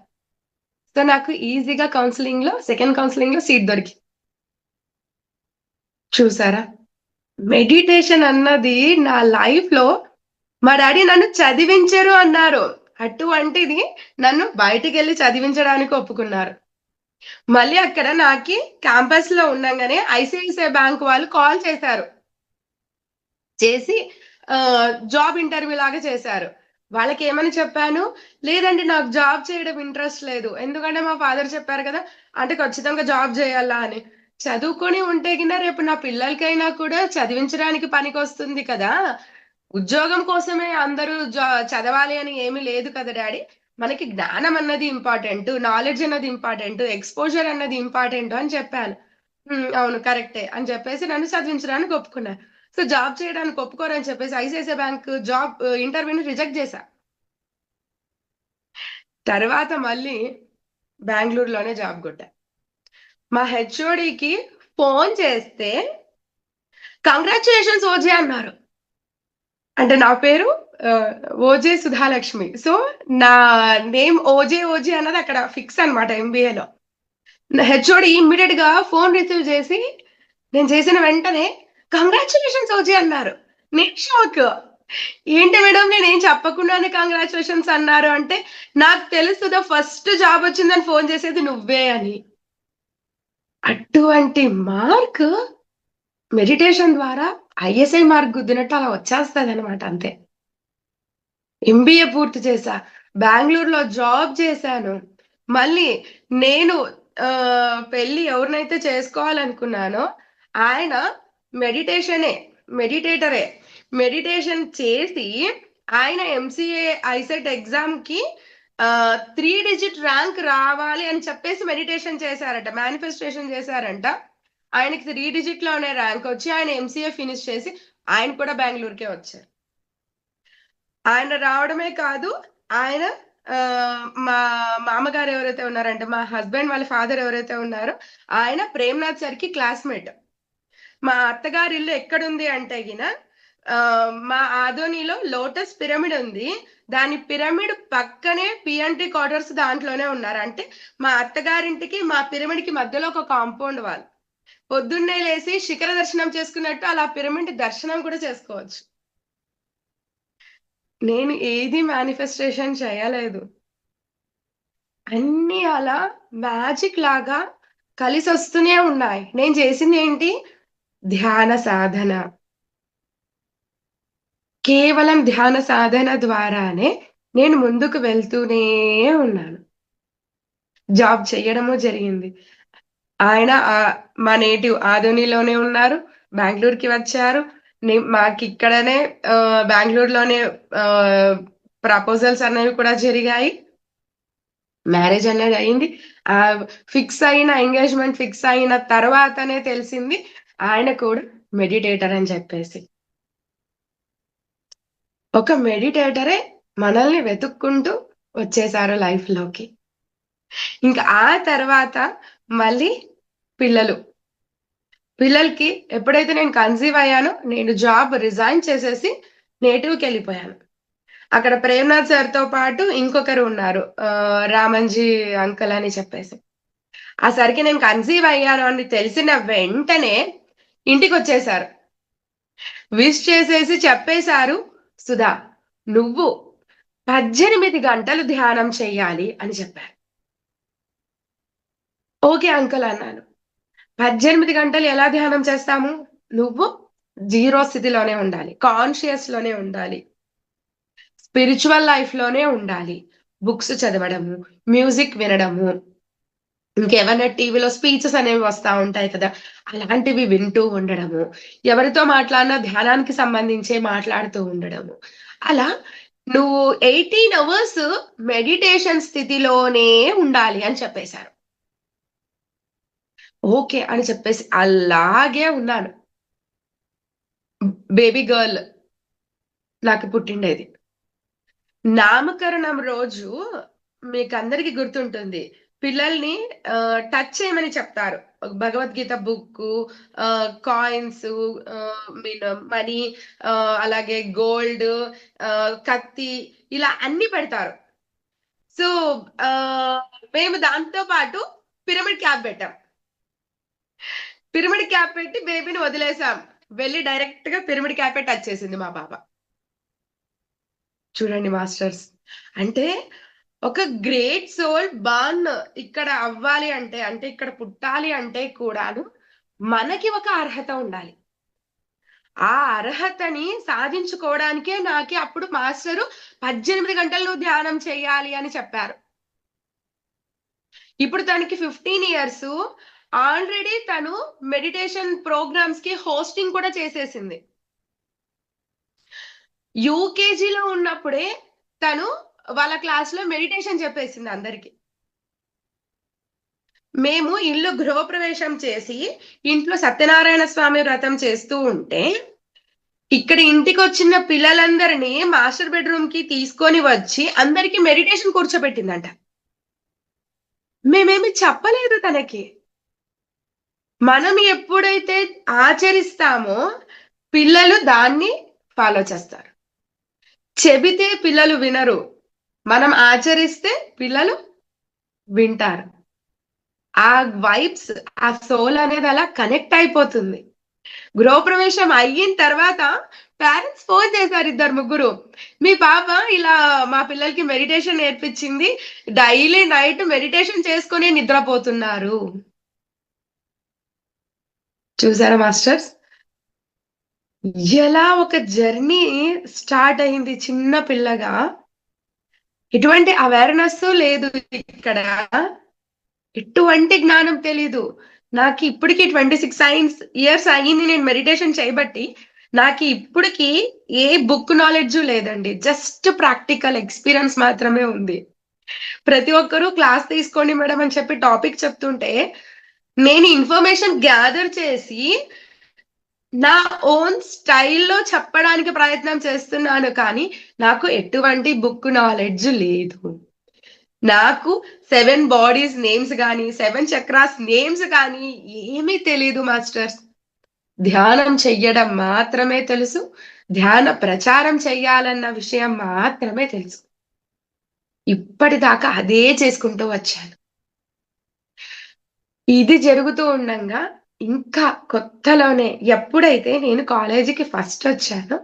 సో నాకు ఈజీగా కౌన్సిలింగ్ లో సెకండ్ కౌన్సిలింగ్ లో సీట్ దొరికి. చూసారా, మెడిటేషన్ అన్నది నా లైఫ్ లో, మా డాడీ నన్ను చదివించరు అన్నారు, అటువంటిది నన్ను బయటికి వెళ్ళి చదివించడానికి ఒప్పుకున్నారు. మళ్ళీ అక్కడ నాకి క్యాంపస్ లో ఉండగానే ఐసిఐసిఐ బ్యాంక్ వాళ్ళు కాల్ చేశారు. చేసి జాబ్ ఇంటర్వ్యూ లాగా చేశారు. వాళ్ళకి ఏమని చెప్పాను, లేదండి నాకు జాబ్ చేయడం ఇంట్రెస్ట్ లేదు, ఎందుకంటే మా ఫాదర్ చెప్పారు కదా, అంటే ఖచ్చితంగా జాబ్ చేయాలా అని. చదువుకొని ఉంటే కింద రేపు నా పిల్లలకైనా కూడా చదివించడానికి పనికి వస్తుంది కదా. ఉద్యోగం కోసమే అందరూ చదవాలి అని ఏమీ లేదు కదా డాడీ. మనకి జ్ఞానం అన్నది ఇంపార్టెంట్, నాలెడ్జ్ అన్నది ఇంపార్టెంట్, ఎక్స్పోజర్ అన్నది ఇంపార్టెంట్ అని చెప్పాను. అవును కరెక్టే అని చెప్పేసి నన్ను చదివించడానికి ఒప్పుకున్నారు. సో జాబ్ చేయడానికి ఒప్పుకోరని చెప్పేసి ఐసిఐసిఐ బ్యాంక్ జాబ్ ఇంటర్వ్యూని రిజెక్ట్ చేశా. తర్వాత మళ్ళీ బెంగళూరులోనే జాబ్ కొట్టా. మా హెచ్ఓడికి ఫోన్ చేస్తే కంగ్రాచులేషన్స్ ఓజే అన్నారు. అంటే నా పేరు ఓజే సుధాలక్ష్మి. సో నా నేమ్ ఓజే ఓజే అన్నది అక్కడ ఫిక్స్ అనమాట ఎంబీఏలో. హెచ్ఓడి ఇమ్మీడియట్ గా ఫోన్ రిసీవ్ చేసి నేను చేసిన వెంటనే కంగ్రాచులేషన్స్ ఓజే అన్నారు. నేను షాక్. ఏంటి మేడం నేనేం చెప్పకుండానే కంగ్రాచులేషన్స్ అన్నారు అంటే, నాకు తెలుసు ఫస్ట్ జాబ్ వచ్చిందని ఫోన్ చేసేది నువ్వే అని. అటువంటి మార్క్ మెడిటేషన్ ద్వారా ఐఎస్ఐ మార్క్ గుద్దినట్టు అలా వచ్చేస్తదనమాట అంతే. ఎంబీఏ పూర్తి చేశా. బెంగుళూరులో జాబ్ చేశాను. మళ్ళీ నేను పెళ్లి ఎవరినైతే చేసుకోవాలనుకున్నానో ఆయన మెడిటేషనే. మెడిటేటరే. మెడిటేషన్ చేసి ఆయన ఎంసీఏ ఐసెట్ ఎగ్జామ్‌కి 3 డిజిట్ ర్యాంక్ రావాలి అని చెప్పేసి మెడిటేషన్ చేశారట. మేనిఫెస్టేషన్ చేశారంట. ఆయనకి 3 డిజిట్‌లోనే ర్యాంక్ వచ్చి ఆయన ఎంసీఏ ఫినిష్ చేసి ఆయన కూడా బెంగుళూరుకే వచ్చారు. ఆయన రావడమే కాదు, ఆయన మా మామగారు ఎవరైతే ఉన్నారంటే, మా హస్బెండ్ వాళ్ళ ఫాదర్ ఎవరైతే ఉన్నారో, ఆయన ప్రేమ్‌నాథ్ సార్‌కి క్లాస్‌మేట్. మా అత్తగారి ఇల్లు ఎక్కడుంది అంటే గిన మా ఆదోనిలో లోటస్ పిరమిడ్ ఉంది. దాని పిరమిడ్ పక్కనే పీఎన్టీ క్వార్టర్స్ దాంట్లోనే ఉన్నారు. అంటే మా అత్తగారింటికి, మా పిరమిడ్‌కి మధ్యలో ఒక కాంపౌండ్ వాల్. పొద్దున్నే లేసి శిఖర దర్శనం చేసుకున్నట్టు అలా పిరమిడ్ దర్శనం కూడా చేసుకోవచ్చు. నేను ఏది మేనిఫెస్టేషన్ చేయలేదు. అన్నీ అలా మ్యాజిక్ లాగా కలిసొస్తూనే ఉన్నాయి. నేను చేసిందేంటి? ధ్యాన సాధన. కేవలం ధ్యాన సాధన ద్వారానే నేను ముందుకు వెళ్తూనే ఉన్నాను. జాబ్ చెయ్యడము జరిగింది. ఆయన మా నేటివ్ ఆదోనిలోనే ఉన్నారు. బెంగుళూరుకి వచ్చారు. మాకిక్కడనే బెంగుళూరులోనే ఆహ్, ప్రపోజల్స్ అనేవి కూడా జరిగాయి. మ్యారేజ్ అనేది అయింది. ఎంగేజ్‌మెంట్ ఫిక్స్ అయిన తర్వాతనే తెలిసింది ఆయన కూడా మెడిటేటర్ అని చెప్పేసి. ఒక మెడిటేటరే మనల్ని వెతుక్కుంటూ వచ్చేసారు లైఫ్‌లోకి. ఇంకా ఆ తర్వాత మళ్ళీ పిల్లలు. పిల్లలకి ఎప్పుడైతే నేను కన్సీవ్ అయ్యానో నేను జాబ్ రిజైన్ చేసేసి నేటివ్‌కెళ్ళిపోయాను. అక్కడ ప్రేమ్‌నాథ్ సార్‌తో పాటు ఇంకొకరు ఉన్నారు. రామంజీ అంకల్ అని చెప్పేసి. ఆ సరికి నేను కన్సీవ్ అయ్యాను అని తెలిసిన వెంటనే ఇంటికొచ్చేసారు. విష్ చేసేసి చెప్పేసారు, "సుధా నువ్వు 18 గంటలు ధ్యానం చెయ్యాలి" అని చెప్పారు. "ఓకే అంకల్" అన్నాను. 18 గంటలు ఎలా ధ్యానం చేస్తాము? నువ్వు జీరో స్థితిలోనే ఉండాలి. కాన్షియస్‌లోనే ఉండాలి. స్పిరిచ్యువల్ లైఫ్‌లోనే ఉండాలి. బుక్స్ చదవడము, మ్యూజిక్ వినడము, ఇంకేమన్నా టీవీలో స్పీచెస్ అనేవి వస్తా ఉంటాయి కదా! అలాంటివి వింటూ ఉండడము. ఎవరితో మాట్లాడినా ధ్యానానికి సంబంధించే మాట్లాడుతూ ఉండడము. అలా నువ్వు 18 అవర్స్ మెడిటేషన్ స్థితిలోనే ఉండాలి అని చెప్పేశారు. ఓకే. అని చెప్పేసి అలాగే ఉన్నాను. బేబీ గర్ల్ నాకు పుట్టిండేది. నామకరణం రోజు మీకందరికి గుర్తుంటుంది. పిల్లల్ని టచ్ చేయమని చెప్తారు. Bhagavad Gita book, coins, mean money, అలాగే గోల్డ్, కత్తి ఇలా అన్నీ పెడతారు. సో, ఆహ్, మేము దాంతో పాటు పిరమిడ్ క్యాప్ పెట్టాం. పిరమిడ్ క్యాప్ పెట్టి బేబీని వదిలేసాం. వెళ్లి డైరెక్ట్‌గా పిరమిడ్ క్యాపే టచ్ చేసింది మా పాప. చూడండి మాస్టర్స్. అంటే ఒక గ్రేట్ సోల్ బార్న్ ఇక్కడ అవ్వాలి అంటే, అంటే ఇక్కడ పుట్టాలి అంటే కూడాను మనకి ఒక అర్హత ఉండాలి. ఆ అర్హతని సాధించుకోవడానికే నాకి అప్పుడు మాస్టరు 18 గంటలు నువ్వు ధ్యానం చేయాలి అని చెప్పారు. ఇప్పుడు తనకి 15 ఇయర్స్. ఆల్రెడీ తను మెడిటేషన్ ప్రోగ్రామ్స్‌కి హోస్టింగ్ కూడా చేసేసింది. యూకేజీలో ఉన్నప్పుడే తను వాళ్ళ క్లాస్‌లో మెడిటేషన్ చెప్పేసింది అందరికి. మేము ఇల్లు గృహప్రవేశం చేసి, ఇంట్లో సత్యనారాయణ స్వామి వ్రతం చేస్తూ ఉంటే, ఇక్కడ ఇంటికొచ్చిన పిల్లలందరిని మాస్టర్ బెడ్‌రూమ్‌కి తీసుకొని వచ్చి, అందరికి మెడిటేషన్ కూర్చోబెట్టిందంట. మేమేమి చెప్పలేదు తనకి. మనం ఎప్పుడైతే ఆచరిస్తామో పిల్లలు దాన్ని ఫాలో చేస్తారు. చెబితే పిల్లలు వినరు, మనం ఆచరిస్తే పిల్లలు వింటారు. ఆ వైబ్స్, ఆ సోల్ అనేది అలా కనెక్ట్ అయిపోతుంది. గృహప్రవేశం అయిన తర్వాత పేరెంట్స్ ఫోన్ చేశారు, ఇద్దరు ముగ్గురు, మీ పాప ఇలా మా పిల్లలకి మెడిటేషన్ నేర్పించింది, డైలీ నైట్ మెడిటేషన్ చేసుకుని నిద్రపోతున్నారు. చూసారా మాస్టర్స్, ఎలా ఒక జర్నీ స్టార్ట్ అయింది చిన్న పిల్లగా. ఎటువంటి అవేర్నెస్ లేదు ఇక్కడ, ఎటువంటి జ్ఞానం తెలీదు. నాకు ఇప్పటికి 26 ఇయర్స్ అయ్యింది నేను మెడిటేషన్ చేయబట్టి. నాకు ఇప్పటికి ఏ బుక్ నాలెడ్జ్ లేదండి, జస్ట్ ప్రాక్టికల్ ఎక్స్పీరియన్స్ మాత్రమే ఉంది. ప్రతి ఒక్కరూ క్లాస్ తీసుకోండి మేడం అని చెప్పి టాపిక్ చెప్తుంటే నేను ఇన్ఫర్మేషన్ గ్యాదర్ చేసి నా ఓన్ స్టైల్లో చెప్పడానికి ప్రయత్నం చేస్తున్నాను, కానీ నాకు ఎటువంటి బుక్ నాలెడ్జ్ లేదు. నాకు 7 బాడీస్ నేమ్స్ కానీ 7 చక్రాస్ నేమ్స్ కానీ ఏమీ తెలియదు మాస్టర్స్. ధ్యానం చెయ్యడం మాత్రమే తెలుసు, ధ్యాన ప్రచారం చెయ్యాలన్న విషయం మాత్రమే తెలుసు. ఇప్పటిదాకా అదే చేసుకుంటూ వచ్చాను. ఇది జరుగుతూ ఉండంగా ఇంకా కొత్తలోనే ఎప్పుడైతే నేను కాలేజీకి ఫస్ట్ వచ్చానో,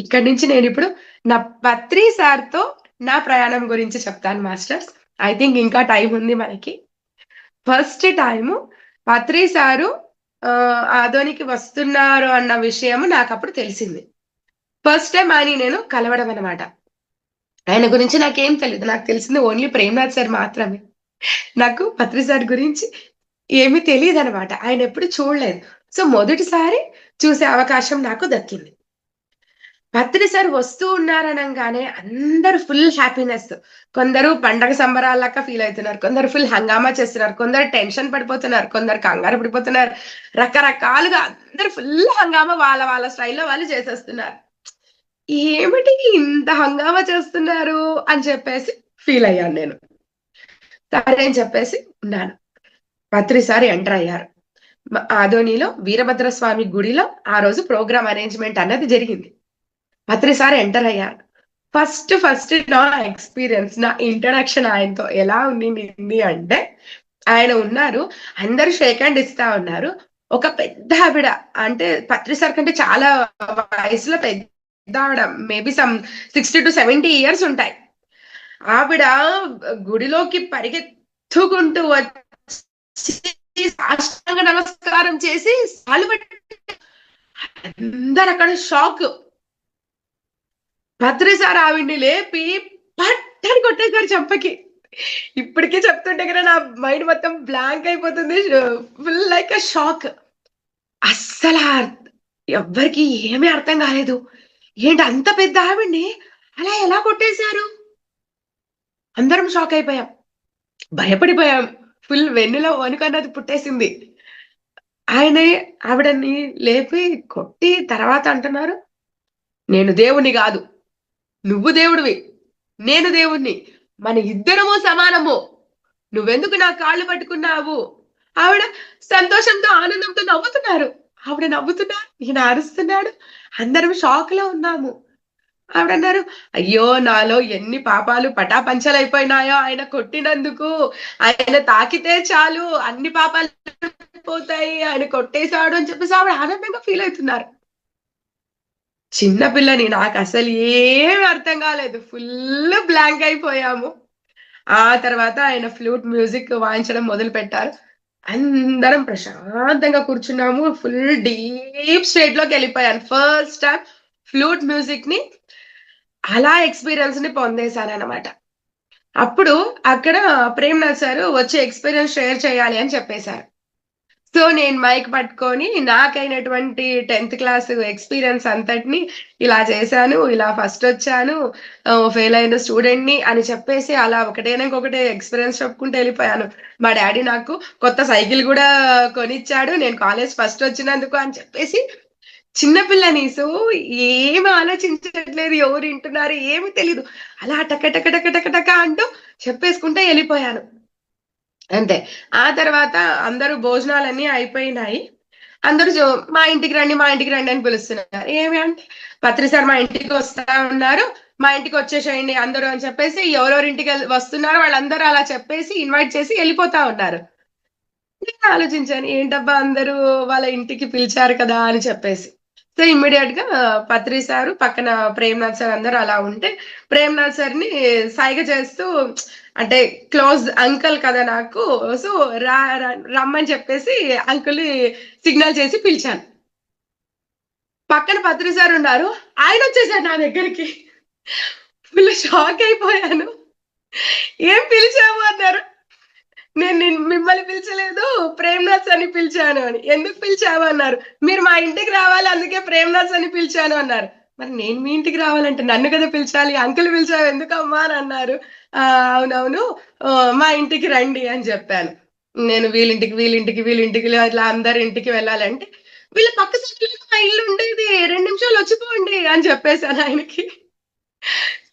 ఇక్కడి నుంచి నేను ఇప్పుడు నా పత్రి సార్తో నా ప్రయాణం గురించి చెప్తాను మాస్టర్స్. ఐ థింక్ ఇంకా టైం ఉంది మనకి. ఫస్ట్ టైము పత్రి సారు ఆదోనికి వస్తున్నారు అన్న విషయం నాకు అప్పుడు తెలిసింది. ఫస్ట్ టైం ఆయన నేను కలవడం అనమాట. ఆయన గురించి నాకేం తెలియదు, నాకు తెలిసింది ఓన్లీ ప్రేమ్నాథ్ సార్ మాత్రమే. నాకు పత్రి సార్ గురించి ఏమీ తెలియదు అనమాట, ఆయన ఎప్పుడు చూడలేదు. సో మొదటిసారి చూసే అవకాశం నాకు దక్కింది. పత్రి సార్ వస్తూ ఉన్నారనగానే అందరూ ఫుల్ హ్యాపీనెస్. కొందరు పండగ సంబరాలక్క ఫీల్ అవుతున్నారు, కొందరు ఫుల్ హంగామా చేస్తున్నారు, కొందరు టెన్షన్ పడిపోతున్నారు, కొందరు కంగారు పడిపోతున్నారు. రకరకాలుగా అందరు ఫుల్ హంగామా వాళ్ళ వాళ్ళ స్టైల్లో వాళ్ళు చేసేస్తున్నారు. ఏమిటి ఇంత హంగామా చేస్తున్నారు అని చెప్పేసి ఫీల్ అయ్యాను నేను. సరే అని చెప్పేసి ఉన్నాను. పత్రి సార్ ఎంటర్ అయ్యారు. ఆదోనిలో వీరభద్రస్వామి గుడిలో ఆ రోజు ప్రోగ్రామ్ అరేంజ్మెంట్ అన్నది జరిగింది. పత్రి సార్ ఎంటర్ అయ్యారు. ఫస్ట్ నా ఎక్స్పీరియన్స్, నా ఇంట్రడక్షన్ ఆయనతో ఎలా ఉండింది అంటే, ఆయన ఉన్నారు, అందరూ షేక్ హ్యాండ్ ఇస్తా ఉన్నారు. ఒక పెద్ద ఆవిడ, అంటే పత్రి సార్ కంటే చాలా వయసులో పెద్ద ఆవిడ, మేబీ సమ్ 60 to 70 ఇయర్స్ ఉంటాయి. ఆవిడ గుడిలోకి పరిగెత్తుకుంటూ వచ్చి సాష్టాంగ నమస్కారం చేసి సాలు పెట్టి అందరు అక్కడ షాక్. పత్రి సార్ ఆవిడ్ని లేపి పట్టని కొట్టేశారు చంపకి. ఇప్పటికీ చెప్తుంటే కదా నా మైండ్ మొత్తం బ్లాంక్ అయిపోతుంది, ఫుల్ లైక్ అ షాక్. అస్సలు ఎవ్వరికి ఏమీ అర్థం కాలేదు. ఏంటి అంత పెద్ద ఆవిడ్ని అలా ఎలా కొట్టేశారు? అందరం షాక్ అయిపోయాం, భయపడిపోయాం. ఫుల్ వెన్నులో వణుకన్నది పుట్టేసింది. ఆయన ఆవిడని లేపి కొట్టి తర్వాత అంటున్నారు, నేను దేవుణ్ణి కాదు, నువ్వు దేవుడివి, నేను దేవుణ్ణి, మన ఇద్దరము సమానము, నువ్వెందుకు నా కాళ్ళు పట్టుకున్నావు? ఆవిడ సంతోషంతో ఆనందంతో నవ్వుతున్నారు. ఆవిడ నవ్వుతున్నారు, ఈయన అరుస్తున్నాడు, అందరం షాక్ లో ఉన్నాము. ఆవిడ అన్నారు, అయ్యో నాలో ఎన్ని పాపాలు పటాపంచలైపోయినాయో ఆయన కొట్టినందుకు. ఆయన తాకితే చాలు అన్ని పాపాలు పోతాయి, ఆయన కొట్టేశాడు అని చెప్పేసి ఆవిడ ఆనందంగా ఫీల్ అవుతున్నారు. చిన్నపిల్లని, నాకు అసలు ఏం అర్థం కాలేదు, ఫుల్ బ్లాంక్ అయిపోయాము. ఆ తర్వాత ఆయన ఫ్లూట్ మ్యూజిక్ వాయించడం మొదలు పెట్టారు. అందరం ప్రశాంతంగా కూర్చున్నాము. ఫుల్ డీప్ స్టేట్ లోకి వెళ్ళిపోయాను. ఫస్ట్ టైం ఫ్లూట్ మ్యూజిక్ ని అలా ఎక్స్పీరియన్స్ ని పొందేశాను అనమాట. అప్పుడు అక్కడ ప్రేమ్నాథ్ సార్ వచ్చి ఎక్స్పీరియన్స్ షేర్ చేయాలి అని చెప్పేశారు. సో నేను మైక్ పట్టుకొని నాకైనటువంటి 10th క్లాస్ ఎక్స్పీరియన్స్ అంతటిని ఇలా చేశాను, ఇలా ఫస్ట్ వచ్చాను, ఫెయిల్ అయిన స్టూడెంట్ ని అని చెప్పేసి అలా ఒకటే ఎక్స్పీరియన్స్ చెప్పుకుంటూ వెళ్ళిపోయాను. మా డాడీ నాకు కొత్త సైకిల్ కూడా కొనిచ్చాడు నేను కాలేజ్ ఫస్ట్ వచ్చినందుకు అని చెప్పేసి. చిన్నపిల్లని, సో ఏమి ఆలోచించట్లేదు, ఎవరు వింటున్నారు ఏమి తెలీదు, అలా టక టక టక టక టక అంటూ చెప్పేసుకుంటే వెళ్ళిపోయాను. అంతే. ఆ తర్వాత అందరూ భోజనాలన్నీ అయిపోయినాయి. అందరూ మా ఇంటికి రండి, మా ఇంటికి రండి అని పిలుస్తున్నారు. ఏమి అంటే, పత్రి సార్ మా ఇంటికి వస్తా ఉన్నారు. మా ఇంటికి వచ్చేసేయండి అందరూ అని చెప్పేసి ఎవరెవరి ఇంటికి వస్తున్నారో వాళ్ళందరూ అలా చెప్పేసి ఇన్వైట్ చేసి వెళ్ళిపోతా ఉన్నారు. నేను ఆలోచించాను ఏంటబ్బా అందరూ వాళ్ళ ఇంటికి పిలిచారు కదా అని చెప్పేసి. సో ఇమ్మీడియట్ గా పత్రి సారు పక్కన ప్రేమ్నాథ్ సార్ అందరూ అలా ఉంటే ప్రేమ్నాథ్ సార్ ని సైగ చేస్తూ అంటే క్లోజ్ అంకల్ కదా నాకు. సో రమ్మని చెప్పేసి అంకుల్ సిగ్నల్ చేసి పిలిచాను. పక్కన పత్రి సార్ ఉన్నారు. ఆయన వచ్చేసారు నా దగ్గరికి. ఫుల్ షాక్ అయిపోయాను. ఏం పిలిచావు అన్నారు. నేను మిమ్మల్ని పిలిచలేదు ప్రేమ్నాథ్ అని పిలిచాను అని. ఎందుకు పిలిచావు అన్నారు. మీరు మా ఇంటికి రావాలి అందుకే ప్రేమ్నాథ్ అని పిలిచాను అన్నారు. మరి నేను మీ ఇంటికి రావాలంటే నన్ను కదా పిలిచాలి, అంకుల్ పిలిచావు ఎందుకమ్మా అని అన్నారు. ఆ అవునవును, మా ఇంటికి రండి అని చెప్పాను. నేను వీళ్ళింటికి ఇట్లా అందరి ఇంటికి వెళ్ళాలంటే వీళ్ళ పక్క సైడ్ మా ఇల్లు ఉండేది, 2 నిమిషాలు వచ్చిపోండి అని చెప్పేశాను ఆయనకి.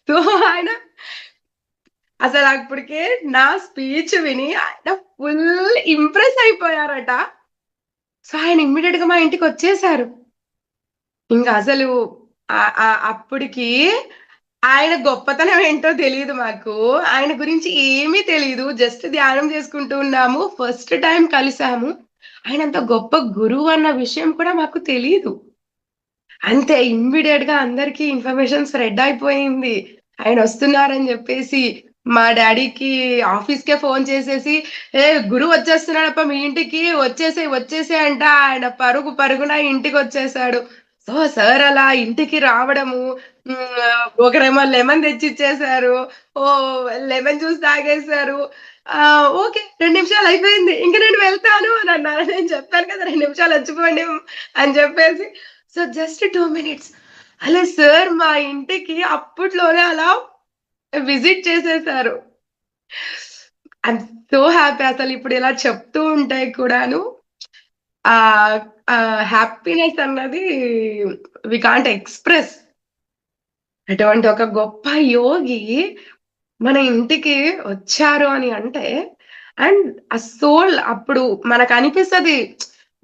సో ఆయన అసలు అప్పటికే నా స్పీచ్ విని ఆయన ఫుల్ ఇంప్రెస్ అయిపోయారట. సో ఆయన ఇమ్మీడియట్ గా మా ఇంటికి వచ్చేసారు. ఇంకా అసలు అప్పటికి ఆయన గొప్పతనం ఏంటో తెలియదు మాకు. ఆయన గురించి ఏమీ తెలియదు. జస్ట్ ధ్యానం చేసుకుంటూ ఉన్నాము. ఫస్ట్ టైం కలిసాము. ఆయన అంత గొప్ప గురువు అన్న విషయం కూడా మాకు తెలియదు. అంతే ఇమ్మీడియట్ గా అందరికి ఇన్ఫర్మేషన్ స్ప్రెడ్ అయిపోయింది. ఆయన వస్తున్నారని చెప్పేసి మా డాడీకి ఆఫీస్ కే ఫోన్ చేసేసి ఏ గురువు వచ్చేస్తున్నాడప్ప మీ ఇంటికి వచ్చేసే అంట. ఆయన పరుగు పరుగున ఇంటికి వచ్చేసాడు. సో సార్ అలా ఇంటికి రావడము, ఒకరేమో లెమన్ తెచ్చి ఇచ్చేసారు. ఓ లెమన్ జ్యూస్ తాగేశారు. ఓకే 2 నిమిషాలు అయిపోయింది ఇంక నేను వెళ్తాను అని అన్నారు. నేను చెప్పాను కదా 2 నిమిషాలు వచ్చిపోండి అని చెప్పేసి. సో జస్ట్ 2 మినిట్స్ అలా సార్ మా ఇంటికి అప్పట్లోనే అలా విజిట్ చేసేసారు. I'm so happy. అసలు ఇప్పుడు ఇలా చెప్తూ ఉంటే కూడాను ఆ హ్యాపీనెస్ అన్నది వి కాంట్ ఎక్స్ప్రెస్. అటువంటి ఒక గొప్ప యోగి మన ఇంటికి వచ్చారు అని అంటే అండ్ ఆ సోల్ అప్పుడు మనకు అనిపిస్తుంది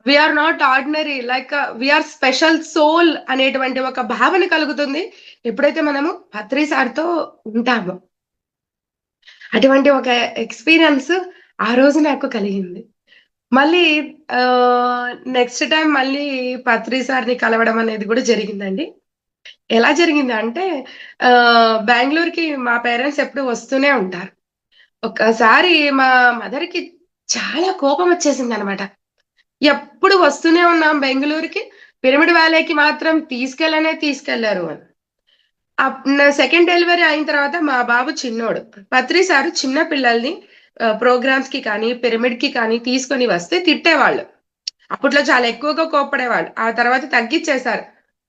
we are not ordinary, like we are special soul అనేటువంటి ఒక భావన కలుగుతుంది ఎప్పుడైతే మనము పత్రి సార్తో ఉంటామో. అటువంటి ఒక ఎక్స్పీరియన్స్ ఆ రోజు నాకు కలిగింది. మళ్ళీ నెక్స్ట్ టైం మళ్ళీ పత్రి సార్ని కలవడం అనేది కూడా జరిగిందండి. ఎలా జరిగిందంటే బెంగళూరుకి మా పేరెంట్స్ ఎప్పుడు వస్తూనే ఉంటారు. ఒక్కసారి మా మదర్‌కి చాలా కోపం వచ్చేసిందనమాట. ఎప్పుడు వస్తూనే ఉన్నాం బెంగుళూరుకి. పిరమిడ్ వ్యాలీకి మాత్రం తీసుకెళ్లారు అని. నా సెకండ్ డెలివరీ అయిన తర్వాత మా బాబు చిన్నోడు. పత్రి సారు చిన్న పిల్లల్ని ప్రోగ్రామ్స్ కి కానీ, పిరమిడ్ కి కానీ తీసుకొని వస్తే తిట్టేవాళ్ళు. అప్పట్లో చాలా ఎక్కువగా కోప్పడేవాళ్ళు. ఆ తర్వాత తగ్గిచ్చేశారు.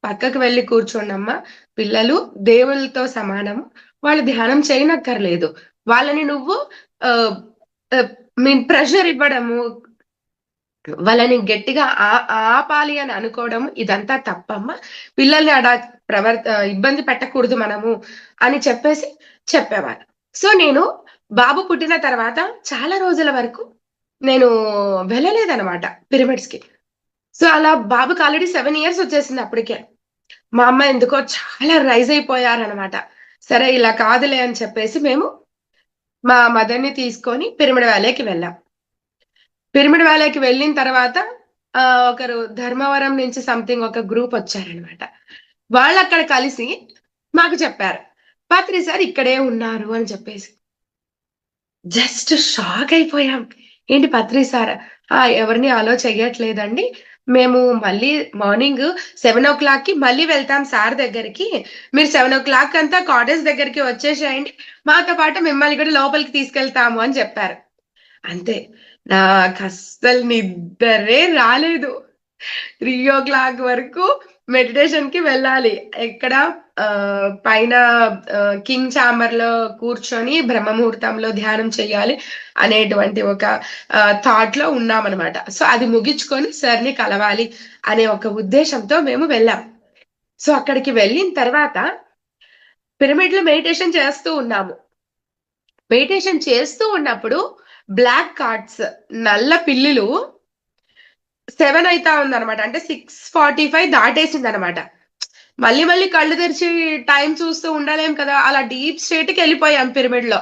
పక్కకు వెళ్లి కూర్చోండమ్మా. పిల్లలు దేవుళ్ళతో సమానము. వాళ్ళు ధ్యానం చేయనక్కర్లేదు. వాళ్ళని నువ్వు ఆహ్, ఆహ్, మీన్ ప్రెషర్ ఇవ్వడము, వాళ్ళని గట్టిగా ఆపాలి అని అనుకోవడం ఇదంతా తప్పమ్మా. పిల్లల్ని అలా ఇబ్బంది పెట్టకూడదు మనము అని చెప్పేసి చెప్పేవారు. సో నేను బాబు పుట్టిన తర్వాత చాలా రోజుల వరకు నేను వెళ్ళలేదనమాట పిరమిడ్స్ కి. సో అలా బాబుకి ఆల్రెడీ 7 ఇయర్స్ వచ్చేసింది అప్పటికే. మా అమ్మ ఎందుకో చాలా రైజ్ అయిపోయారనమాట. సరే ఇలా కాదులే అని చెప్పేసి మేము మా మదర్‌ని తీసుకొని పిరమిడ్ వ్యాలీకి వెళ్ళాం. పిరమిడ్ వ్యాలీకి వెళ్ళిన తర్వాత ఒకరు ధర్మవరం నుంచి సంథింగ్ ఒక గ్రూప్ వచ్చారనమాట. వాళ్ళక్కడ కలిసి మాకు చెప్పారు. పత్రి సార్ ఇక్కడే ఉన్నారు అని చెప్పేసి. జస్ట్ షాక్ అయిపోయాం. ఏంటి పత్రి సార్? ఎవరిని అలో చెయ్యట్లేదండి. మేము మళ్ళీ మార్నింగ్ 7:00కి మళ్ళీ వెళ్తాం సార్ దగ్గరికి. మీరు 7:00 అంతా కాటేజ్ దగ్గరికి వచ్చేసేయండి. మాతో పాటు మిమ్మల్ని కూడా లోపలికి తీసుకెళ్తాము అని చెప్పారు. అంతే. నాకస్సలు నిద్దరే రాలేదు. 3:00 వరకు మెడిటేషన్‌కి వెళ్ళాలి. ఎక్కడ పైన కింగ్ చాంబర్‌లో కూర్చొని బ్రహ్మ ముహూర్తంలో ధ్యానం చేయాలి అనేటువంటి ఒక థాట్‌లో ఉన్నామనమాట. సో, అది ముగించుకొని సార్‌ని కలవాలి అనే ఒక ఉద్దేశంతో మేము వెళ్ళాం. సో, అక్కడికి వెళ్ళిన తర్వాత పిరమిడ్‌లో మెడిటేషన్ చేస్తూ ఉన్నాము. మెడిటేషన్ చేస్తూ ఉన్నప్పుడు బ్లాక్ కార్డ్స్, నల్ల పిల్లులు 7 అయితా ఉందన్నమాట. అంటే 6:45 దాటేసింది అనమాట. మళ్ళీ మళ్ళీ కళ్ళు తెరిచి టైం చూస్తూ ఉండలేం కదా, అలా డీప్ స్టేట్ కి వెళ్ళిపోయాం పిరమిడ్ లో.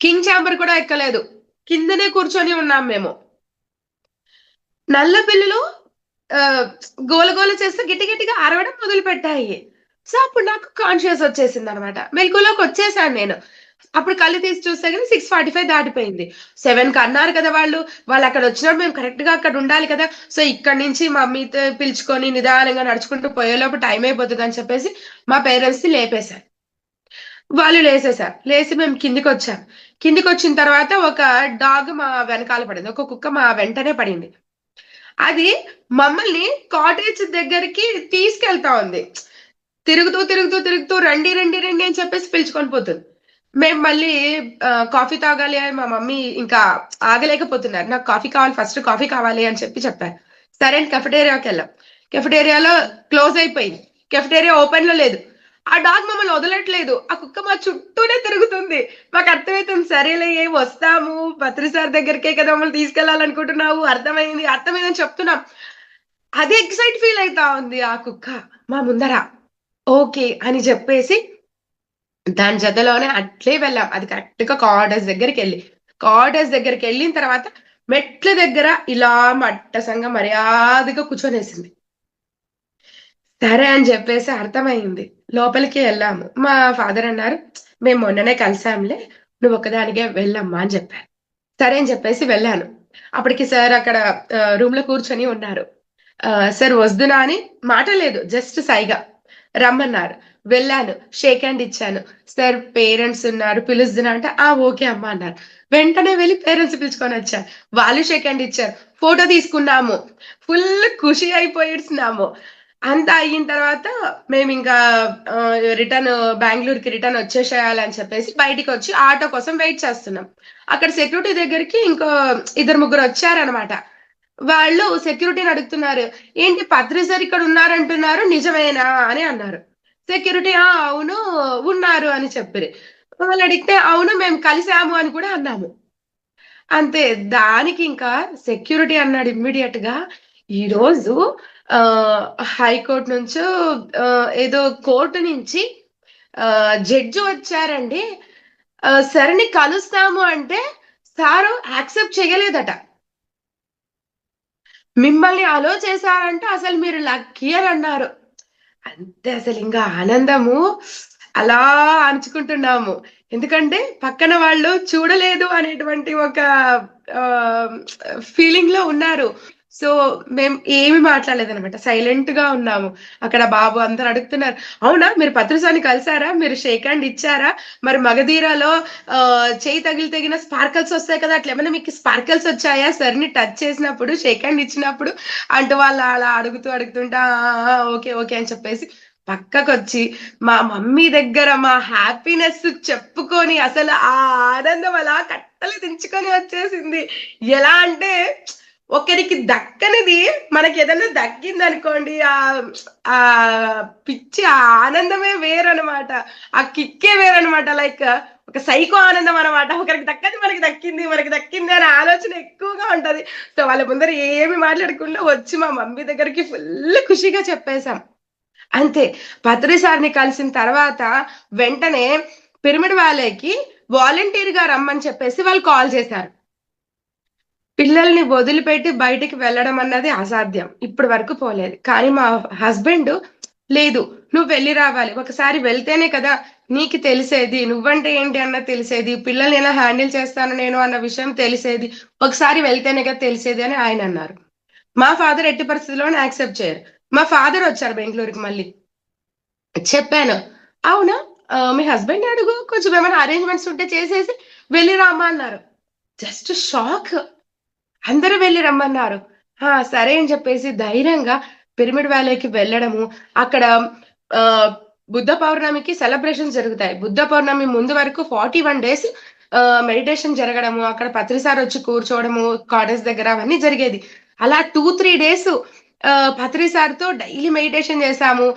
కింగ్ ఛాంబర్ కూడా ఎక్కలేదు, కిందనే కూర్చొని ఉన్నాం మేము. నల్ల పిల్లులు ఆ, గోల చేస్తే గిట్టి గట్టిగా అరవడం మొదలు పెట్టాయి. సో అప్పుడు నాకు కాన్షియస్ వచ్చేసింది అనమాట, మెలకులోకి వచ్చేసాను నేను. అప్పుడు కళ్ళు తీసి చూస్తే కానీ 6:45 దాటిపోయింది. 7 కి అన్నారు కదా వాళ్ళు. వాళ్ళు అక్కడ వచ్చినప్పుడు మేము కరెక్ట్ గా అక్కడ ఉండాలి కదా. సో ఇక్కడ నుంచి మమ్మీతో పిలుచుకొని నిదానంగా నడుచుకుంటూ పోయేలోపు టైం అయిపోతుంది అని చెప్పేసి మా పేరెంట్స్ ని లేపేశారు. వాళ్ళు లేసేసారు. లేసి మేము కిందికి వచ్చాం. కిందికి వచ్చిన తర్వాత ఒక డాగ్ మా వెనకాల పడింది, ఒక కుక్క మా వెంటనే పడింది. అది మమ్మల్ని కాటేజ్ దగ్గరికి తీసుకెళ్తా ఉంది. తిరుగుతూ తిరుగుతూ తిరుగుతూ రండి రండి రండి అని చెప్పేసి పిలుచుకొని పోతుంది. మేము మళ్ళీ కాఫీ తాగాలి అని మా మమ్మీ ఇంకా ఆగలేకపోతున్నారు. నాకు కాఫీ కావాలి, ఫస్ట్ కాఫీ కావాలి అని చెప్పారు. సరే అని కెఫెటేరియాకి వెళ్ళాం. కెఫెటేరియాలో క్లోజ్ అయిపోయింది, కెఫెటేరియా ఓపెన్ లో లేదు. ఆ డాగ్ మమ్మల్ని వదలట్లేదు, ఆ కుక్క మా చుట్టూనే తిరుగుతుంది. మాకు అర్థమవుతుంది, సరేలే వస్తాము, పత్రి సార్ దగ్గరికే కదా మమ్మల్ని తీసుకెళ్లాలనుకుంటున్నావు, అర్థమైంది అర్థమైందని చెప్తున్నాం. అది ఎక్సైట్ ఫీల్ అవుతా ఉంది ఆ కుక్క మా ముందర. ఓకే అని చెప్పేసి దాని జతలోనే అట్లే వెళ్ళాం. అది కరెక్ట్ గా కాటేజ్ దగ్గరికి వెళ్ళిన తర్వాత మెట్ల దగ్గర ఇలా మట్టసంగా మర్యాదగా కూర్చొనేసింది. సరే అని చెప్పేసి అర్థమైంది, లోపలికి వెళ్ళాము. మా ఫాదర్ అన్నారు, మేము మొన్ననే కలిసాంలే, నువ్వు ఒకదానికే వెళ్ళమ్మా అని చెప్పారు. సరే అని చెప్పేసి వెళ్ళాను. అప్పటికి సార్ అక్కడ రూమ్ లో కూర్చొని ఉన్నారు. సార్ వద్దునా అని మాట లేదు, జస్ట్ సైగా రమ్మన్నారు. వెళ్ళాను, షేక్ హ్యాండ్ ఇచ్చాను. సార్ పేరెంట్స్ ఉన్నారు పిలుస్తున్నా అంటే ఆ ఓకే అమ్మా అన్నారు. వెంటనే వెళ్ళి పేరెంట్స్ పిలుచుకొని వచ్చాను. వాళ్ళు షేక్ హ్యాండ్ ఇచ్చారు, ఫోటో తీసుకున్నాము, ఫుల్ ఖుషి అయిపోయిస్తున్నాము. అంతా అయిన తర్వాత మేము ఇంకా రిటర్న్ బెంగళూరుకి రిటర్న్ వచ్చేసేయాలని చెప్పేసి బయటికి వచ్చి ఆటో కోసం వెయిట్ చేస్తున్నాం. అక్కడ సెక్యూరిటీ దగ్గరికి ఇంకో ఇద్దరు ముగ్గురు వచ్చారనమాట. వాళ్ళు సెక్యూరిటీని అడుగుతున్నారు, ఏంటి పత్రి సార్ ఇక్కడ ఉన్నారంటున్నారు, నిజమేనా అని అన్నారు. సెక్యూరిటీ అవును ఉన్నారు అని చెప్పారు. వాళ్ళు అడిగితే అవును మేము కలిసాము అని కూడా అన్నాము. అంతే, దానికి ఇంకా సెక్యూరిటీ అన్నాడు ఇమ్మీడియట్ గా, ఈ రోజు ఆ హైకోర్టు నుంచో ఆ, ఏదో కోర్టు నుంచి జడ్జి వచ్చారండి, సరిని కలుస్తాము అంటే సారు యాక్సెప్ట్ చేయలేదట. మిమ్మల్ని అలో చేశారంటే అసలు మీరు లక్కీ అని అన్నారు. అంతే, అసలు ఇంకా ఆనందము అలా అణుచుకుంటున్నాము. ఎందుకంటే పక్కన వాళ్ళు చూడలేదు అనేటువంటి ఒక ఫీలింగ్ లో ఉన్నారు. సో మేము ఏమి మాట్లాడలేదు అనమాట, సైలెంట్ గా ఉన్నాము. అక్కడ బాబు అందరు అడుగుతున్నారు, అవునా మీరు పత్రిసాని కలిసారా, మీరు షేక్ హ్యాండ్ ఇచ్చారా, మరి మగధీరాలో ఆ చేయి తగిన స్పార్కల్స్ వస్తాయి కదా, అట్లా ఏమైనా మీకు స్పార్కల్స్ వచ్చాయా సరిని టచ్ చేసినప్పుడు, షేక్ హ్యాండ్ ఇచ్చినప్పుడు అంటూ వాళ్ళు అలా అడుగుతుంటా ఓకే ఓకే అని చెప్పేసి పక్కకు వచ్చి మా మమ్మీ దగ్గర మా హ్యాపీనెస్ చెప్పుకొని అసలు ఆ ఆనందం అలా కట్టలు దించుకొని వచ్చేసింది. ఎలా అంటే ఒకరికి దక్కనిది మనకి ఏదైనా దక్కింది అనుకోండి, ఆ పిచ్చి ఆ ఆనందమే వేరనమాట, ఆ కిక్కే వేరనమాట. లైక్ ఒక సైకో ఆనందం అనమాట. ఒకరికి దక్కది మనకి దక్కింది అనే ఆలోచన ఎక్కువగా ఉంటది. సో వాళ్ళ ముందర ఏమి మాట్లాడకుండా వచ్చి మా మమ్మీ దగ్గరికి ఫుల్ ఖుషిగా చెప్పేశాం. అంతే. పత్రి సార్‌ని కలిసిన తర్వాత వెంటనే పిరమిడ్ వాళ్ళకి వాలంటీర్‌గా రమ్మని చెప్పేసి వాళ్ళు కాల్ చేశారు. పిల్లల్ని వదిలిపెట్టి బయటికి వెళ్ళడం అన్నది అసాధ్యం, ఇప్పటి వరకు పోలేదు. కానీ మా హస్బెండ్ లేదు, నువ్వు వెళ్ళి రావాలి, ఒకసారి వెళ్తేనే కదా నీకు తెలిసేది, నువ్వంటే ఏంటి అన్నది తెలిసేది, పిల్లల్ని ఎలా హ్యాండిల్ చేస్తాను నేను అన్న విషయం తెలిసేది, ఒకసారి వెళ్తేనే కదా తెలిసేది అని ఆయన అన్నారు. మా ఫాదర్ ఎట్టి పరిస్థితుల్లోనూ యాక్సెప్ట్ చేయరు. మా ఫాదర్ వచ్చారు బెంగళూరుకి మళ్ళీ. చెప్పాను, అవునా మీ హస్బెండ్ అడుగు, కొంచెం ఏమైనా అరేంజ్మెంట్స్ ఉంటే చేసేసి వెళ్ళి రామ్మా అన్నారు. Just shock. అందరూ వెళ్ళి రమ్మన్నారు. సరే అని చెప్పేసి ధైర్యంగా పిరమిడ్ వ్యాలీకి వెళ్ళడము. అక్కడ ఆ బుద్ధ పౌర్ణమికి సెలబ్రేషన్స్ జరుగుతాయి. బుద్ధ పౌర్ణమి ముందు వరకు 41 days మెడిటేషన్ జరగడము, అక్కడ పత్రిసారి వచ్చి కూర్చోవడము కాటేజ్ దగ్గర అవన్నీ జరిగేది. అలా 2-3 days పత్రి సార్తో డైలీ మెడిటేషన్ చేశాము.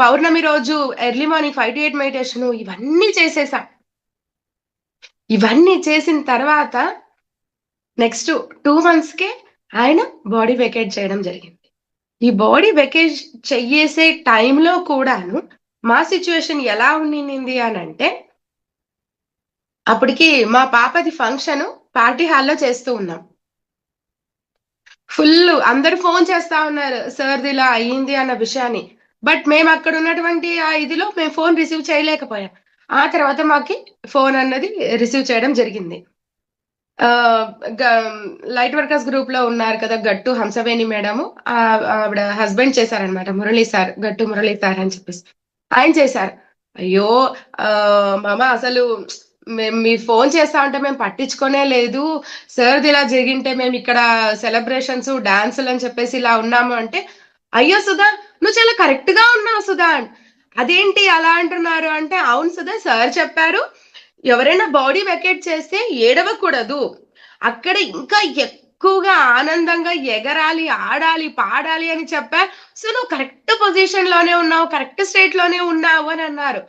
పౌర్ణమి రోజు ఎర్లీ మార్నింగ్ 5 to 8 మెడిటేషన్, ఇవన్నీ చేసేసాం. ఇవన్నీ చేసిన తర్వాత నెక్స్ట్ 2 months కే ఆయన బాడీ వెకేట్ చేయడం జరిగింది. ఈ బాడీ వెకేట్ చెయ్యేసే టైంలో కూడాను మా సిచ్యువేషన్ ఎలా ఉండింది అనంటే, అప్పటికి మా పాపది ఫంక్షన్ పార్టీ హాల్‌లో చేస్తూ ఉన్నాం. ఫుల్లు అందరూ ఫోన్ చేస్తా ఉన్నారు. సార్‌ది ఇలా అయింది అన్న విషయాన్ని. బట్ మేమక్కడ ఉన్నటువంటి ఆ ఇదిలో మేము ఫోన్ రిసీవ్ చేయలేకపోయాం. ఆ తర్వాత మాకి ఫోన్ అన్నది రిసీవ్ చేయడం జరిగింది. ఆహ్, గ లైట్ వర్కర్స్ గ్రూప్‌లో ఉన్నారు కదా! గట్టు హంసవేణి మేడము. ఆవిడ హస్బెండ్ చేశారనమాట. మురళి సార్, గట్టు మురళి సార్ అని చెప్పేసి. ఆయన చేశారు. అయ్యో! మామ అసలు మీరు ఫోన్ చేస్తా ఉంటే మేము పట్టించుకోనే లేదు. సార్‌ది ఇలా జరిగింటే మేమిక్కడ సెలబ్రేషన్స్, డాన్సులని చెప్పేసి ఇలా ఉన్నాము అంటే, అయ్యో! సుధా నువ్వు చాలా కరెక్ట్‌గా ఉన్నావు సుధా. అదేంటి అలా అంటున్నారు అంటే, అవును సుధా సార్ చెప్పారు. ఎవరైనా బాడీ వెకేట్ చేస్తే ఏడవకూడదు. అక్కడ ఇంకా ఎక్కువగా ఆనందంగా ఎగరాలి, ఆడాలి, పాడాలి అని చెప్పా. సో, నువ్వు కరెక్ట్ పొజిషన్‌లోనే ఉన్నావు. కరెక్ట్ స్టేట్‌లోనే ఉన్నావు అని అన్నారు.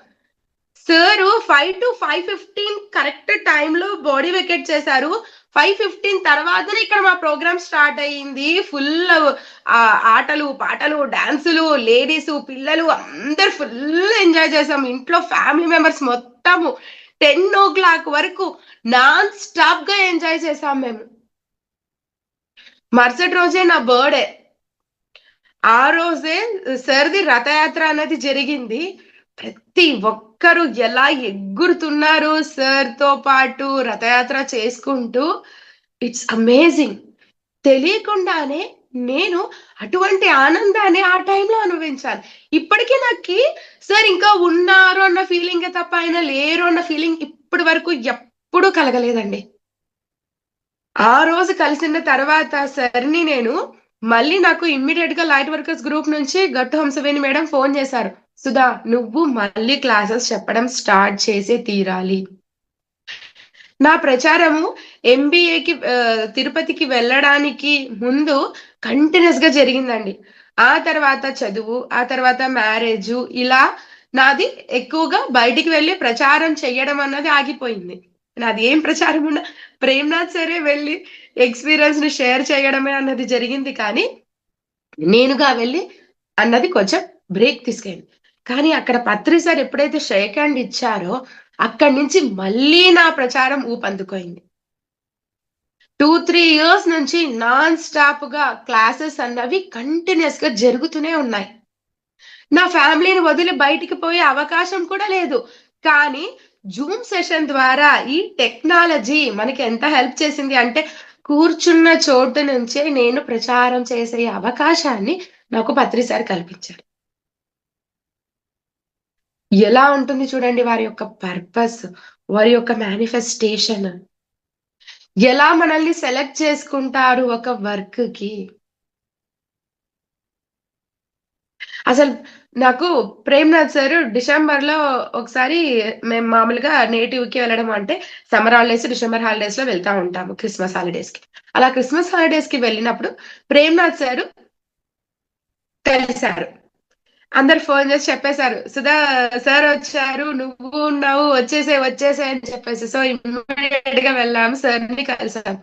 సారు 5-5:15 కరెక్ట్ టైమ్‌లో బాడీ వెకేట్ చేశారు. 5:15 తర్వాతనే ఇక్కడ మా ప్రోగ్రామ్ స్టార్ట్ అయింది. ఆటలు, పాటలు, డాన్సులు, లేడీసు, పిల్లలు అందరూ ఫుల్ ఎంజాయ్ చేసాం. ఇంట్లో ఫ్యామిలీ మెంబర్స్ మొత్తము 10:00 వరకు నాన్ స్టాప్‌గా ఎంజాయ్ చేసాం మేము. మరుసటి రోజే నా బర్త్‌డే. ఆ రోజే సార్‌ది రథయాత్ర అనేది జరిగింది. ప్రతి ఒక్కరు ఎలా ఎగురుతున్నారు సార్‌తో పాటు రథయాత్ర చేసుకుంటూ. It's amazing. తెలియకుండానే నేను అటువంటి ఆనందాన్ని ఆ టైంలో అనుభవించాను. ఇప్పటికి నాకి సార్ ఇంకా ఉన్నారు అన్న ఫీలింగే తప్ప ఆయన లేరు అన్న ఫీలింగ్ ఇప్పటి వరకు ఎప్పుడూ కలగలేదండి. ఆ రోజు కలిసిన తర్వాత సార్‌ని నేను మళ్ళీ నాకు ఇమ్మీడియేట్‌గా లైట్ వర్కర్స్ గ్రూప్ నుంచి గట్టు హంసవేణి మేడం ఫోను చేశారు. "సుధా నువ్వు మళ్ళీ క్లాసెస్ చెప్పడం స్టార్ట్ చేసే తీరాలి." నా ప్రచారము ఎంబీఏకి తిరుపతికి వెళ్ళడానికి ముందు కంటిన్యూయస్‌గా జరిగిందండి. ఆ తర్వాత చదువు, ఆ తర్వాత మ్యారేజు ఇలా నాది ఎక్కువగా బయటికి వెళ్లి ప్రచారం చెయ్యడం అన్నది ఆగిపోయింది. నాది ఏం ప్రచారం ఉన్నా ప్రేమ్‌నాథ్ సరే వెళ్లి ఎక్స్‌పీరియన్స్‌ని షేర్ చేయడమే అన్నది జరిగింది కానీ, నేనుగా వెళ్లి అన్నది కొంచెం బ్రేక్ తీసుకెళ్ళింది. కానీ అక్కడ పత్రి సార్ ఎప్పుడైతే షేక్ హ్యాండ్ ఇచ్చారో, అక్కడి నుంచి మళ్ళీ నా ప్రచారం ఊపందుకోయింది. 2, 3 ఇయర్స్ నుంచి నాన్ స్టాప్‌గా క్లాసెస్ అన్నవి కంటిన్యూయస్‌గా జరుగుతూనే ఉన్నాయి. నా ఫ్యామిలీని వదిలి బయటికి పోయే అవకాశం కూడా లేదు. కానీ జూమ్ సెషన్ ద్వారా ఈ టెక్నాలజీ మనకి ఎంత హెల్ప్ చేసింది అంటే, కూర్చున్న చోటు నుంచే నేను ప్రచారం చేసే అవకాశాన్ని నాకు పత్రి సార్ కల్పించారు. ఎలా ఉంటుంది చూడండి వారి యొక్క పర్పస్, వారి యొక్క మేనిఫెస్టేషన్. ఎలా మనల్ని సెలెక్ట్ చేసుకుంటారు ఒక వర్క్‌కి. అసలు నాకు ప్రేమ్‌నాథ్ సారు డిసెంబర్‌లో ఒకసారి మేము మామూలుగా నేటివ్‌కి వెళ్ళడం అంటే సమ్మర్ హాలిడేస్, డిసెంబర్ హాలిడేస్‌లో వెళ్తా ఉంటాము క్రిస్మస్ హాలిడేస్‌కి. అలా క్రిస్మస్ హాలిడేస్‌కి వెళ్ళినప్పుడు ప్రేమ్‌నాథ్ సారు కలిసారు. అందరూ ఫోను చేసి చెప్పేసారు. "సుధా సారొచ్చారు. నువ్వు ఉన్నావు. వచ్చేసేయి" అని చెప్పేసి. సో, ఇమ్మీడియేట్‌గా వెళ్ళాము. సార్‌ని కలిసాము.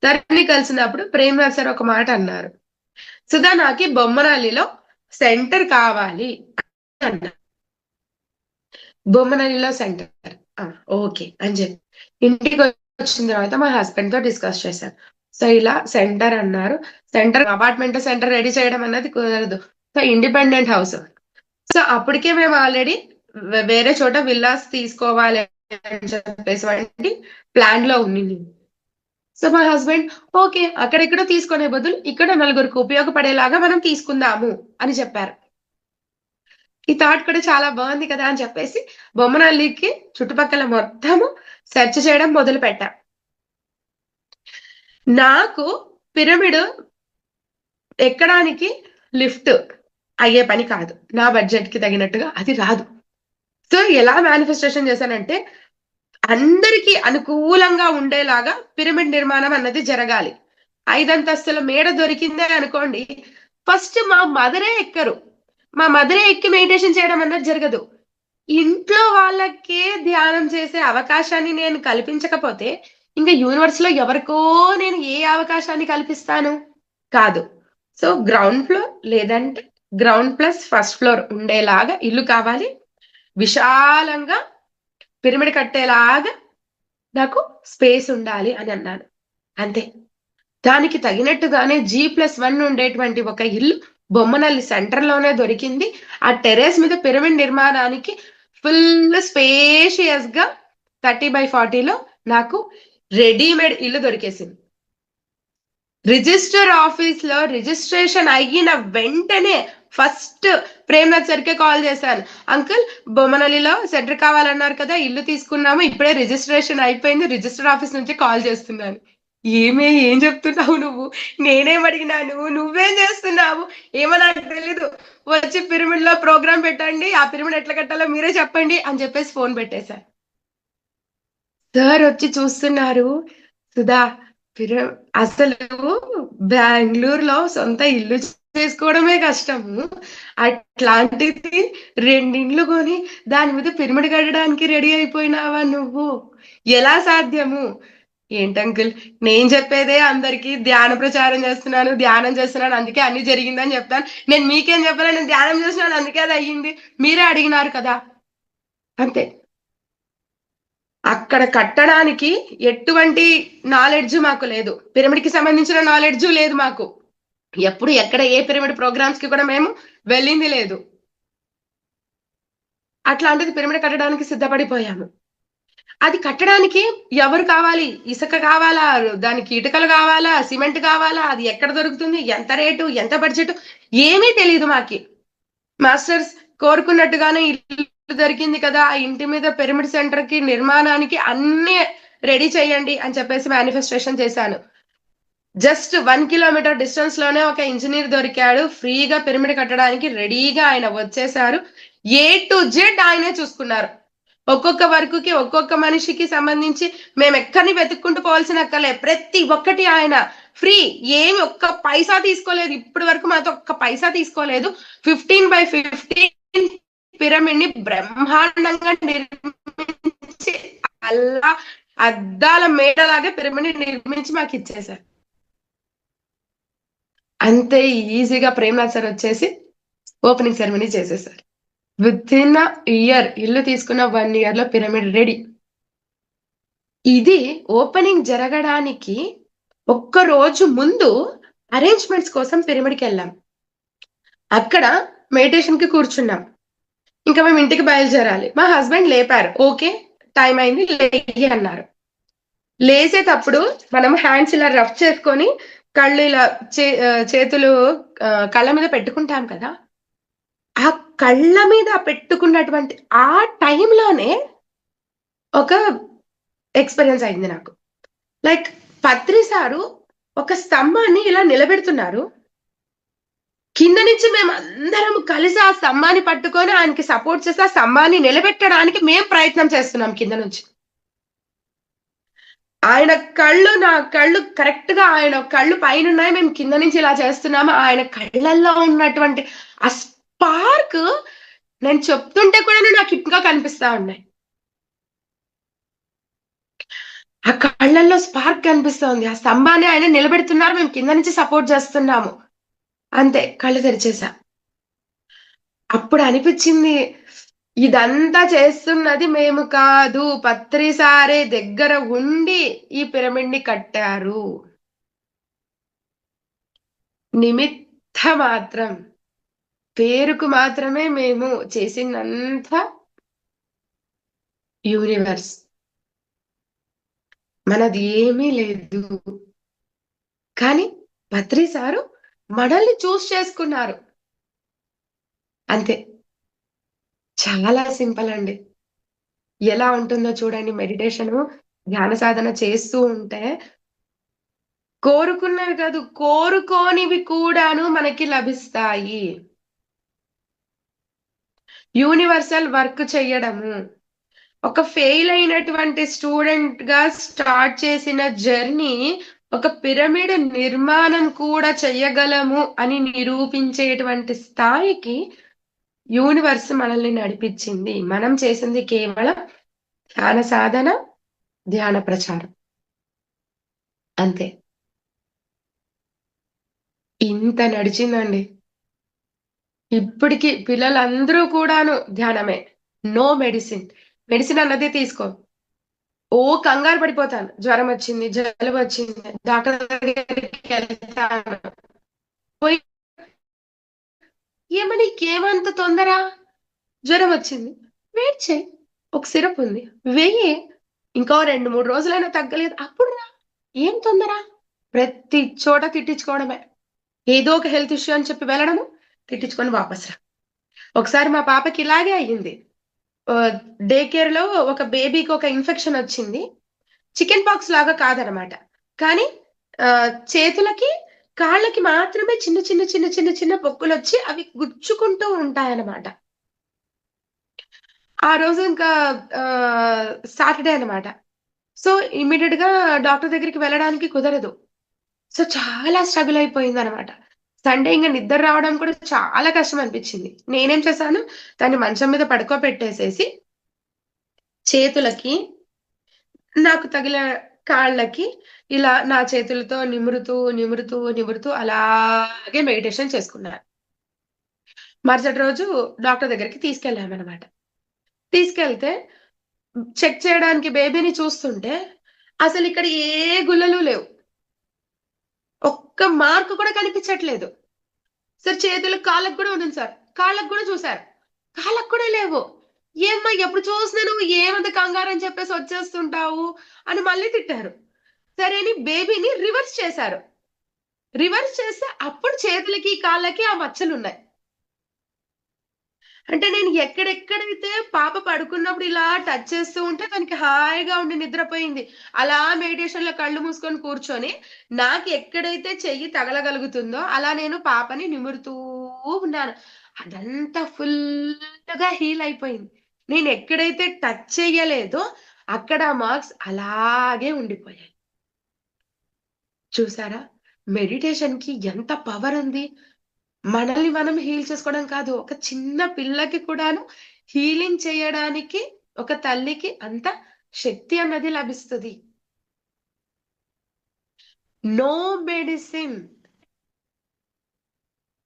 సార్‌ని కలిసినప్పుడు ప్రేమ్‌నాథ్ సార్ ఒక మాట అన్నారు. "సుధా నాకి బొమ్మనల్లిలో సెంటర్ కావాలి" అన్నారు. బొమ్మనల్లిలో సెంటర్. ఆ! ఓకే. అని చెప్పి. ఇంటికొచ్చిన తర్వాత మా హస్బెండ్‌తో డిస్కస్ చేశాను. సో, ఇలా సెంటర్ అన్నారు. అపార్ట్‌మెంట్ సెంటర్ రెడీ చేయడం అన్నది కుదరదు. So, independent house. సో, అప్పటికే మేము ఆల్రెడీ వేరే చోట విల్లాస్ తీసుకోవాలి అని చెప్పేసివంటి ప్లాన్‌లో ఉండింది. సో, మా హస్బెండ్ ఓకే. అక్కడెక్కడో తీసుకునే బదులు ఇక్కడ నలుగురికి ఉపయోగపడేలాగా మనం తీసుకుందాము అని చెప్పారు. ఈ థాట్ కూడా చాలా బావుంది కదా! అని చెప్పేసి బొమ్మనల్లికి చుట్టుపక్కల మొత్తము సెర్చ్ చేయడం మొదలుపెట్టా. నాకు పిరమిడ్ ఎక్కడానికి లిఫ్ట్ అయ్యే పని కాదు. నా బడ్జెట్‌కి తగినట్టుగా అది రాదు. సో, ఎలా మేనిఫెస్టేషన్ చేశానంటే అందరికి అనుకూలంగా ఉండేలాగా పిరమిడ్ నిర్మాణం అన్నది జరగాలి. 5 అంతస్తుల మేడ దొరికిందే అనుకోండి. ఫస్ట్ మా మదరే ఎక్కరు. మా మదరే ఎక్కి మెడిటేషన్ చేయడం అన్నది జరగదు. ఇంట్లో వాళ్ళకే ధ్యానం చేసే అవకాశాన్ని నేను కల్పించకపోతే ఇంకా యూనివర్స్ లో ఎవరికో నేను ఏ అవకాశాన్ని కల్పిస్తాను? కాదు. సో గ్రౌండ్ ఫ్లోర్ లేదంటే గ్రౌండ్ ప్లస్ ఫస్ట్ ఫ్లోర్ ఉండేలాగా ఇల్లు కావాలి. విశాలంగా పిరమిడ్ కట్టేలాగా నాకు స్పేస్ ఉండాలి అని అన్నాను. అంతే. దానికి తగినట్టుగానే G+1 ఉండేటువంటి ఒక ఇల్లు బొమ్మనల్లి సెంటర్ లోనే దొరికింది. ఆ టెర్రస్ మీద పిరమిడ్ నిర్మాణానికి ఫుల్ స్పేషియస్ గా 30x40లో నాకు రెడీమేడ్ ఇల్లు దొరికేసింది. రిజిస్టర్ ఆఫీస్ లో రిజిస్ట్రేషన్ అయిన వెంటనే ఫస్ట్ ప్రేమ్నాథ్ సర్కే కాల్ చేశాను. అంకుల్, బొమ్మనల్లిలో సెంటర్ కావాలన్నారు కదా, ఇల్లు తీసుకున్నాము, ఇప్పుడే రిజిస్ట్రేషన్ అయిపోయింది, రిజిస్టర్ ఆఫీస్ నుంచి కాల్ చేస్తున్నాను. ఏం చెప్తున్నావు నువ్వు? నేనేం అడిగినాను? నువ్వేం చేస్తున్నావు? ఏమో నాకు తెలీదు. వచ్చి పిరమిడ్ లో ప్రోగ్రామ్ పెట్టండి, ఆ పిరమిడ్ ఎట్లా కట్టాలో మీరే చెప్పండి అని చెప్పేసి ఫోన్ పెట్టేశారు. సార్ వచ్చి చూస్తున్నారు. సుధా, అసలు బెంగళూరులో సొంత ఇల్లు చేసుకోవడమే కష్టము, అట్లాంటిది రెండిండ్లు కొని దాని మీద పిరమిడ్ కట్టడానికి రెడీ అయిపోయినావా నువ్వు? ఎలా సాధ్యము? ఏంటంకుల్, నేను చెప్పేదే అందరికి ధ్యాన ప్రచారం చేస్తున్నాను, ధ్యానం చేస్తున్నాను, అందుకే అన్ని జరిగిందని చెప్తాను. నేను మీకేం చెప్పాను? నేను ధ్యానం చేస్తున్నాను, అందుకే అది అయ్యింది. మీరే అడిగినారు కదా. అంతే. అక్కడ కట్టడానికి ఎటువంటి నాలెడ్జ్ మాకు లేదు. పిరమిడ్ కి సంబంధించిన నాలెడ్జ్ లేదు మాకు. ఎప్పుడు ఎక్కడ ఏ పిరమిడ్ ప్రోగ్రామ్స్ కి కూడా మేము వెళ్ళింది లేదు. అట్లాంటిది పిరమిడ్ కట్టడానికి సిద్ధపడిపోయాము. అది కట్టడానికి ఎవరు కావాలి? ఇసుక కావాలా? దానికి ఇటుకలు కావాలా? సిమెంట్ కావాలా? అది ఎక్కడ దొరుకుతుంది? ఎంత రేటు? ఎంత బడ్జెట్? ఏమీ తెలియదు మాకి. మాస్టర్స్ కోరుకున్నట్టుగానే ఇల్లు దొరికింది కదా, ఆ ఇంటి మీద పిరమిడ్ సెంటర్ కి నిర్మాణానికి అన్ని రెడీ చేయండి అని చెప్పేసి మేనిఫెస్టేషన్ చేశాను. జస్ట్ 1 కిలోమీటర్ డిస్టెన్స్ లోనే ఒక ఇంజనీర్ దొరికాడు. ఫ్రీగా పిరమిడ్ కట్టడానికి రెడీగా ఆయన వచ్చేసారు. A to Z ఆయనే చూసుకున్నారు. ఒక్కొక్క వర్క్కి ఒక్కొక్క మనిషికి సంబంధించి మేము ఎక్కడిని వెతుక్కుంటూ పోవాల్సిన అక్కర్లే. ప్రతి ఒక్కటి ఆయన ఫ్రీ. ఏమి ఒక్క పైసా తీసుకోలేదు. ఇప్పటి వరకు మాతో ఒక్క పైసా తీసుకోలేదు. 15x15 పిరమిడ్ ని బ్రహ్మాండంగా నిర్మించి అల్లా అద్దాల మేడలాగా పిరమిడ్ ని నిర్మించి మాకు ఇచ్చేశారు. అంతే ఈజీగా ప్రేమ్నాథ్ సార్ వచ్చేసి ఓపెనింగ్ సెరమనీ చేసేసారు. విత్ ఇన్ ఇయర్, ఇల్లు తీసుకున్న 1 year లో పిరమిడ్ రెడీ. ఇది ఓపెనింగ్ జరగడానికి ఒక్క రోజు ముందు అరేంజ్మెంట్స్ కోసం పిరమిడ్కి వెళ్ళాం. అక్కడ మెడిటేషన్ కి కూర్చున్నాం. ఇంకా మేము ఇంటికి బయలుదేరాలి. మా హస్బెండ్ లేపారు. ఓకే, టైం అయింది, లేయి అన్నారు. లేసేటప్పుడు మనం హ్యాండ్స్ ఇలా రఫ్ చేసుకొని కళ్ళు ఇలా చేతులు కళ్ళ మీద పెట్టుకుంటాం కదా, ఆ కళ్ళ మీద పెట్టుకున్నటువంటి ఆ టైంలోనే ఒక ఎక్స్పీరియన్స్ అయింది నాకు. లైక్ పత్రి సారు ఒక స్తంభాన్ని ఇలా నిలబెడుతున్నారు. కింద నుంచి మేము అందరం కలిసి ఆ స్తంభాన్ని పట్టుకొని ఆయనకి సపోర్ట్ చేసి ఆ స్తంభాన్ని నిలబెట్టడానికి మేము ప్రయత్నం చేస్తున్నాం కింద నుంచి. ఆయన కళ్ళు, నా కళ్ళు కరెక్ట్ గా ఆయన కళ్ళు పైన ఉన్నాయి, మేము కింద నుంచి ఇలా చేస్తున్నాము. ఆయన కళ్ళల్లో ఉన్నటువంటి ఆ స్పార్క్ నేను చెప్తుంటే కూడా నాకు ఇంకా కనిపిస్తా ఉన్నాయి. ఆ కళ్ళల్లో స్పార్క్ కనిపిస్తోంది. ఆ స్తంభాన్ని ఆయన నిలబెడుతున్నారు, మేము కింద నుంచి సపోర్ట్ చేస్తున్నాము. అంతే, కళ్ళు తెరిచేసా. అప్పుడు అనిపించింది, ఇదంతా చేస్తున్నది మేము కాదు, పత్రి సారే దగ్గర ఉండి ఈ పిరమిడ్ ని కట్టారు. నిమిత్త మాత్రం, పేరుకు మాత్రమే మేము చేసినంత యూనివర్స్, మనది ఏమీ లేదు. కానీ పత్రి సారు మనల్ని చూస్ చేసుకున్నారు. అంతే. చాలా సింపుల్ అండి. ఎలా ఉంటుందో చూడండి మెడిటేషన్, ధ్యాన సాధన చేస్తూ ఉంటే కోరుకున్నవి కాదు, కోరుకోనివి కూడాను మనకి లభిస్తాయి. యూనివర్సల్ వర్క్ చెయ్యడము. ఒక ఫెయిల్ అయినటువంటి స్టూడెంట్ గా స్టార్ట్ చేసిన జర్నీ ఒక పిరమిడ్ నిర్మాణం కూడా చెయ్యగలము అని నిరూపించేటువంటి స్థాయికి యూనివర్స్ మనల్ని నడిపించింది. మనం చేసింది కేవలం ధ్యాన సాధన, ధ్యాన ప్రచారం. అంతే. ఇంత నడిచిందండి. ఇప్పటికి పిల్లలందరూ కూడాను ధ్యానమే. No medicine. మెడిసిన్ అన్నదే తీసుకో. ఓ కంగారు పడిపోతాను. జ్వరం వచ్చింది, జలుబు వచ్చింది, డాక్టర్ దగ్గరికి వెళ్తాను. పోయి ఏమని ఏమంత తొందర? జ్వరం వచ్చింది. వెయిట్ చేయి. ఒక సిరప్ ఉంది. వెయ్యి. ఇంకో 2, 3 రోజులైనా తగ్గలేదు. అప్పుడు రా. ఏం తొందర? ప్రతి చోట తిట్టించుకోవడమే. ఏదో ఒక హెల్త్ ఇష్యూ అని చెప్పి వెళ్ళడము, తిట్టించుకొని వాపస్ రా. ఒకసారి మా పాపకి ఇలాగే అయ్యింది. డే కేర్ లో ఒక బేబీకి ఒక ఇన్ఫెక్షన్ వచ్చింది. చికెన్ పాక్స్ లాగా కాదనమాట. కానీ చేతులకి, కాళ్ళకి మాత్రమే చిన్న చిన్న చిన్న చిన్న చిన్న పొక్కులు వచ్చి అవి గుచ్చుకుంటూ ఉంటాయన్నమాట. ఆ రోజు ఇంకా సాటర్డే అనమాట. సో ఇమ్మీడియట్ గా డాక్టర్ దగ్గరికి వెళ్ళడానికి కుదరదు. సో చాలా స్ట్రగుల్ అయిపోయింది అనమాట. సండే ఇంకా నిద్ర రావడం కూడా చాలా కష్టం అనిపించింది. నేనేం చేశాను, దాన్ని మంచం మీద పడుకోబెట్టేసేసి చేతులకి, నాకు తగిలిన కాళ్ళకి ఇలా నా చేతులతో నిమురుతూ నిమురుతూ నిమురుతూ అలాగే మెడిటేషన్ చేసుకున్నాను. మరుసటి రోజు డాక్టర్ దగ్గరికి తీసుకెళ్ళామన్నమాట. తీసుకెళ్తే చెక్ చేయడానికి బేబీని చూస్తుంటే అసలు ఇక్కడ ఏ గుల్లలు లేవు. ఒక్క మార్క్ కూడా కనిపించట్లేదు. సార్ చేతులకు, కాళ్ళకు కూడా ఉంది సార్. కాళ్ళకు కూడా చూసారు. కాళ్ళకు కూడా లేవు. ఏమ్మా ఎప్పుడు చూసినా నువ్వు ఏమంత కంగారు అని చెప్పేసి వచ్చేస్తుంటావు అని మళ్ళీ తిట్టారు. సరే అని బేబీని రివర్స్ చేశారు. రివర్స్ చేస్తే అప్పుడు చేతులకి, కాళ్ళకి ఆ మచ్చలున్నాయి. అంటే నేను ఎక్కడెక్కడైతే పాప పడుకున్నప్పుడు ఇలా టచ్ చేస్తూ ఉంటే తనకి హాయిగా ఉండి నిద్రపోయింది. అలా మెడిటేషన్ లో కళ్ళు మూసుకొని కూర్చొని నాకు ఎక్కడైతే చెయ్యి తగలగలుగుతుందో అలా నేను పాపని నిమురుతూ ఉన్నాను. అదంతా ఫుల్ గా హీల్ అయిపోయింది. నేను ఎక్కడైతే టచ్ చెయ్యలేదో అక్కడ మార్క్స్ అలాగే ఉండిపోయాయి. చూసారా? మెడిటేషన్ కి ఎంత పవర్ ఉంది. మనల్ని మనం హీల్ చేసుకోవడం కాదు, ఒక చిన్న పిల్లకి కూడాను హీలింగ్ చేయడానికి ఒక తల్లికి అంత శక్తి అన్నది లభిస్తుంది. No medicine.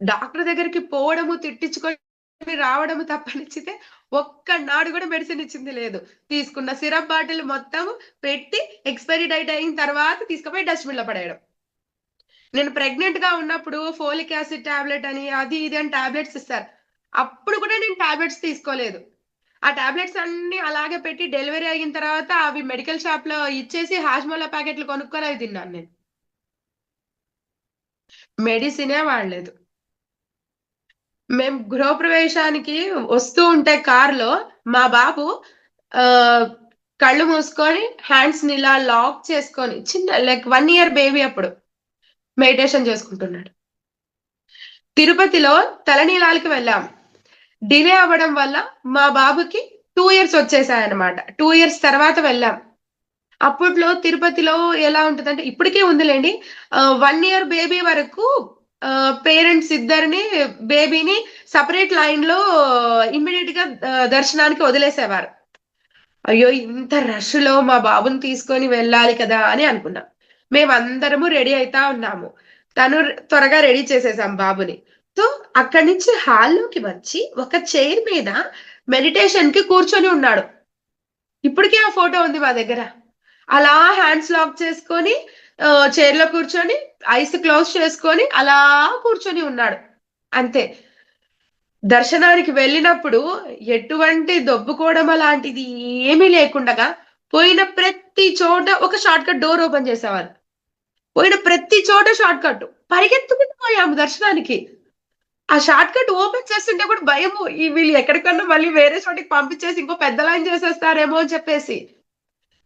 డాక్టర్ దగ్గరికి పోవడము, తిట్టించుకొని రావడము తప్పనిచ్చితే ఒక్కనాడు కూడా మెడిసిన్ ఇచ్చింది లేదు. తీసుకున్న సిరప్ బాటిల్ మొత్తం పెట్టి ఎక్స్పైరీ డేట్ అయిన తర్వాత తీసుకుపోయి డస్ట్బిన్ లో పడేయడం. నేను ప్రెగ్నెంట్ గా ఉన్నప్పుడు ఫోలిక్ యాసిడ్ టాబ్లెట్ అని అది ఇది అని టాబ్లెట్స్ ఇస్తారు. అప్పుడు కూడా నేను టాబ్లెట్స్ తీసుకోలేదు. ఆ టాబ్లెట్స్ అన్ని అలాగే పెట్టి డెలివరీ అయిన తర్వాత అవి మెడికల్ షాప్ లో ఇచ్చేసి హాజ్మోలా ప్యాకెట్లు కొనుక్కొని అవి తిన్నాను నేను. మెడిసినే వాడలేదు. మేము గృహప్రవేశానికి వస్తూ ఉంటే కారులో మా బాబు ఆ కళ్ళు మూసుకొని హ్యాండ్స్ ని ఇలా లాక్ చేసుకొని, చిన్న లైక్ 1 year బేబీ అప్పుడు మెడిటేషన్ చేసుకుంటున్నాడు. తిరుపతిలో తలనీలాలకి వెళ్ళాం. డిలే అవ్వడం వల్ల మా బాబుకి 2 years వచ్చేసాయన్నమాట. 2 years తర్వాత వెళ్ళాం. అప్పట్లో తిరుపతిలో ఎలా ఉంటదంటే ఇప్పటికే ఉందిలేండి. 1 year బేబీ వరకు పేరెంట్స్ ఇద్దరిని, బేబీని సపరేట్ లైన్ లో ఇమ్మీడియట్ గా దర్శనానికి వదిలేసేవారు. అయ్యో ఇంత రష్ లో మా బాబుని తీసుకొని వెళ్ళాలి కదా అని అనుకున్నాం. మేమందరము రెడీ అయితా ఉన్నాము. తను త్వరగా రెడీ చేసేసాం బాబుని. సో అక్కడి నుంచి హాల్లోకి వచ్చి ఒక చైర్ మీద మెడిటేషన్ కి కూర్చొని ఉన్నాడు. ఇప్పటికే ఆ ఫోటో ఉంది మా దగ్గర. అలా హ్యాండ్స్ లాక్ చేసుకొని చైర్ లో కూర్చొని ఐస్ క్లోజ్ చేసుకొని అలా కూర్చొని ఉన్నాడు. అంతే. దర్శనానికి వెళ్ళినప్పుడు ఎటువంటి దొబ్బుకోవడం అలాంటిది ఏమీ లేకుండగా పోయిన ప్రతి చోట ఒక షార్ట్ కట్ డోర్ ఓపెన్ చేసేవారు. పోయిన ప్రతి చోట షార్ట్ కట్. పరిగెత్తుకుంటూ పోయాము దర్శనానికి. ఆ షార్ట్ కట్ ఓపెన్ చేస్తుంటే కూడా భయము, ఈ వీళ్ళు ఎక్కడికన్నా మళ్ళీ వేరే చోటికి పంపించేసి ఇంకో పెద్ద లైన్ చేసేస్తారేమో అని చెప్పేసి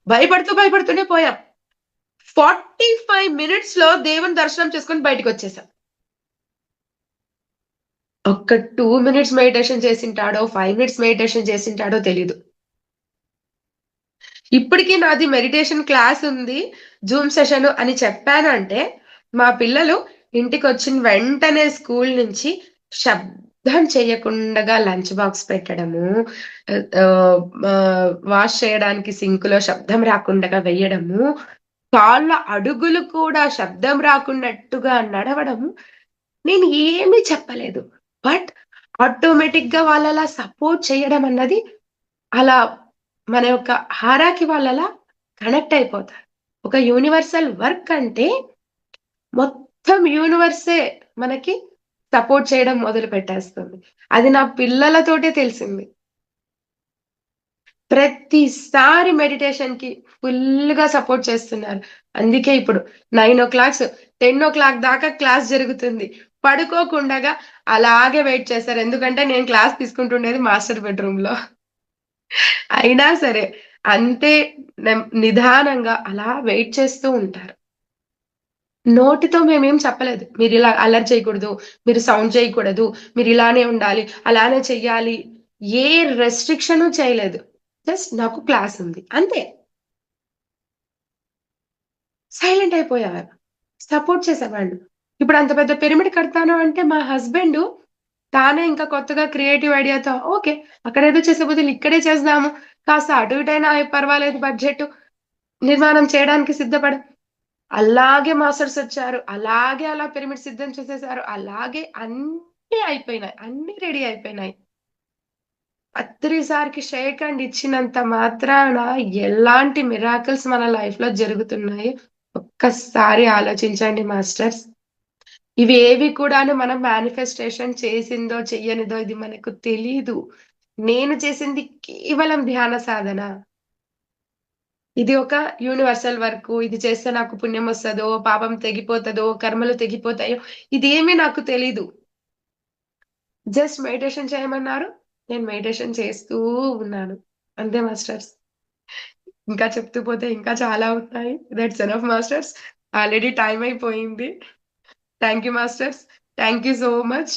భయపడుతూ భయపడుతూనే పోయాం. 45 minutes లో దేవుని దర్శనం చేసుకొని బయటకు వచ్చేసాం. ఒక్క 2 minutes మెడిటేషన్ చేసింటాడో 5 minutes మెడిటేషన్ చేసింటాడో తెలీదు. ఇప్పటికీ నాది మెడిటేషన్ క్లాస్ ఉంది, జూమ్ సెషన్ అని చెప్పానంటే మా పిల్లలు ఇంటికి వచ్చిన వెంటనే స్కూల్ నుంచి శబ్దం చేయకుండగా లంచ్ బాక్స్ పెట్టడము, వాష్ చేయడానికి సింక్‌లో శబ్దం రాకుండగా వెయ్యడము, కాళ్ళ అడుగులు కూడా శబ్దం రాకున్నట్టుగా నడవడము. నేను ఏమీ చెప్పలేదు. బట్ ఆటోమేటిక్‌గా వాళ్ళలా సపోర్ట్ చేయడం అన్నది అలా మన యొక్క హారాకి వాళ్ళలా కనెక్ట్ అయిపోతారు. ఒక యూనివర్సల్ వర్క్ అంటే మొత్తం యూనివర్సే మనకి సపోర్ట్ చేయడం మొదలుపెట్టేస్తుంది. అది నా పిల్లలతోటే తెలిసింది. ప్రతిసారి మెడిటేషన్‌కి ఫుల్‌గా సపోర్ట్ చేస్తున్నారు. అందుకే ఇప్పుడు 9:00, 10:00 దాకా క్లాస్ జరుగుతుంది. పడుకోకుండగా అలాగే వెయిట్ చేస్తారు. ఎందుకంటే నేను క్లాస్ తీసుకుంటుండేది మాస్టర్ బెడ్‌రూమ్‌లో. అయినా సరే అంతే నిదానంగా అలా వెయిట్ చేస్తూ ఉంటారు. నోటితో మేమేం చెప్పలేదు. మీరిలా అల్లరి చేయకూడదు. మీరు సౌండ్ చేయకూడదు. మీరిలానే ఉండాలి. అలానే చెయ్యాలి. ఏ రెస్ట్రిక్షను చేయలేదు. జస్ట్ నాకు క్లాసుంది. అంతే. సైలెంట్ అయిపోయేవారు. సపోర్ట్ చేసేవాళ్ళు. ఇప్పుడు అంత పెద్ద పిరమిడ్ కడతాను అంటే మా హస్బెండు తానే ఇంకా కొత్తగా క్రియేటివ్ ఐడియాతో ఓకే. అక్కడేదో చేసే బదులు ఇక్కడే చేద్దాము. కాస్త అటు ఇటైనా పర్వాలేదు బడ్జెటు. నిర్మాణం చేయడానికి సిద్ధపడు. అలాగే మాస్టర్సొచ్చారు. అలాగే అలా పిరమిడ్ సిద్ధం చేసేసారు. అలాగే అన్నీ అయిపోయినాయి. అన్నీ రెడీ అయిపోయినాయి. పత్రి సార్‌కి షేక్ హ్యాండ్ ఇచ్చినంత మాత్రాన ఎలాంటి మిరాకిల్స్ మన లైఫ్‌లో జరుగుతున్నాయి. ఒక్కసారి ఆలోచించండి మాస్టర్స్. ఇవేవి కూడాను మనం మేనిఫెస్టేషన్ చేసిందో, చెయ్యనిదో ఇది మనకు తెలీదు. నేను చేసింది కేవలం ధ్యాన సాధన. ఇది ఒక యూనివర్సల్ వర్కు. ఇది చేస్తే నాకు పుణ్యమొస్తదో, పాపం తెగిపోతదో, కర్మలు తెగిపోతాయో ఇదేమీ నాకు తెలీదు. జస్ట్ మెడిటేషన్ చేయమన్నారు. నేను మెడిటేషన్ చేస్తూ ఉన్నాను. అంతే మాస్టర్స్. ఇంకా చెప్తూ పోతే ఇంకా చాలా ఉన్నాయి. That's enough masters. Already time అయిపోయింది. Thank you masters. Thank you so much.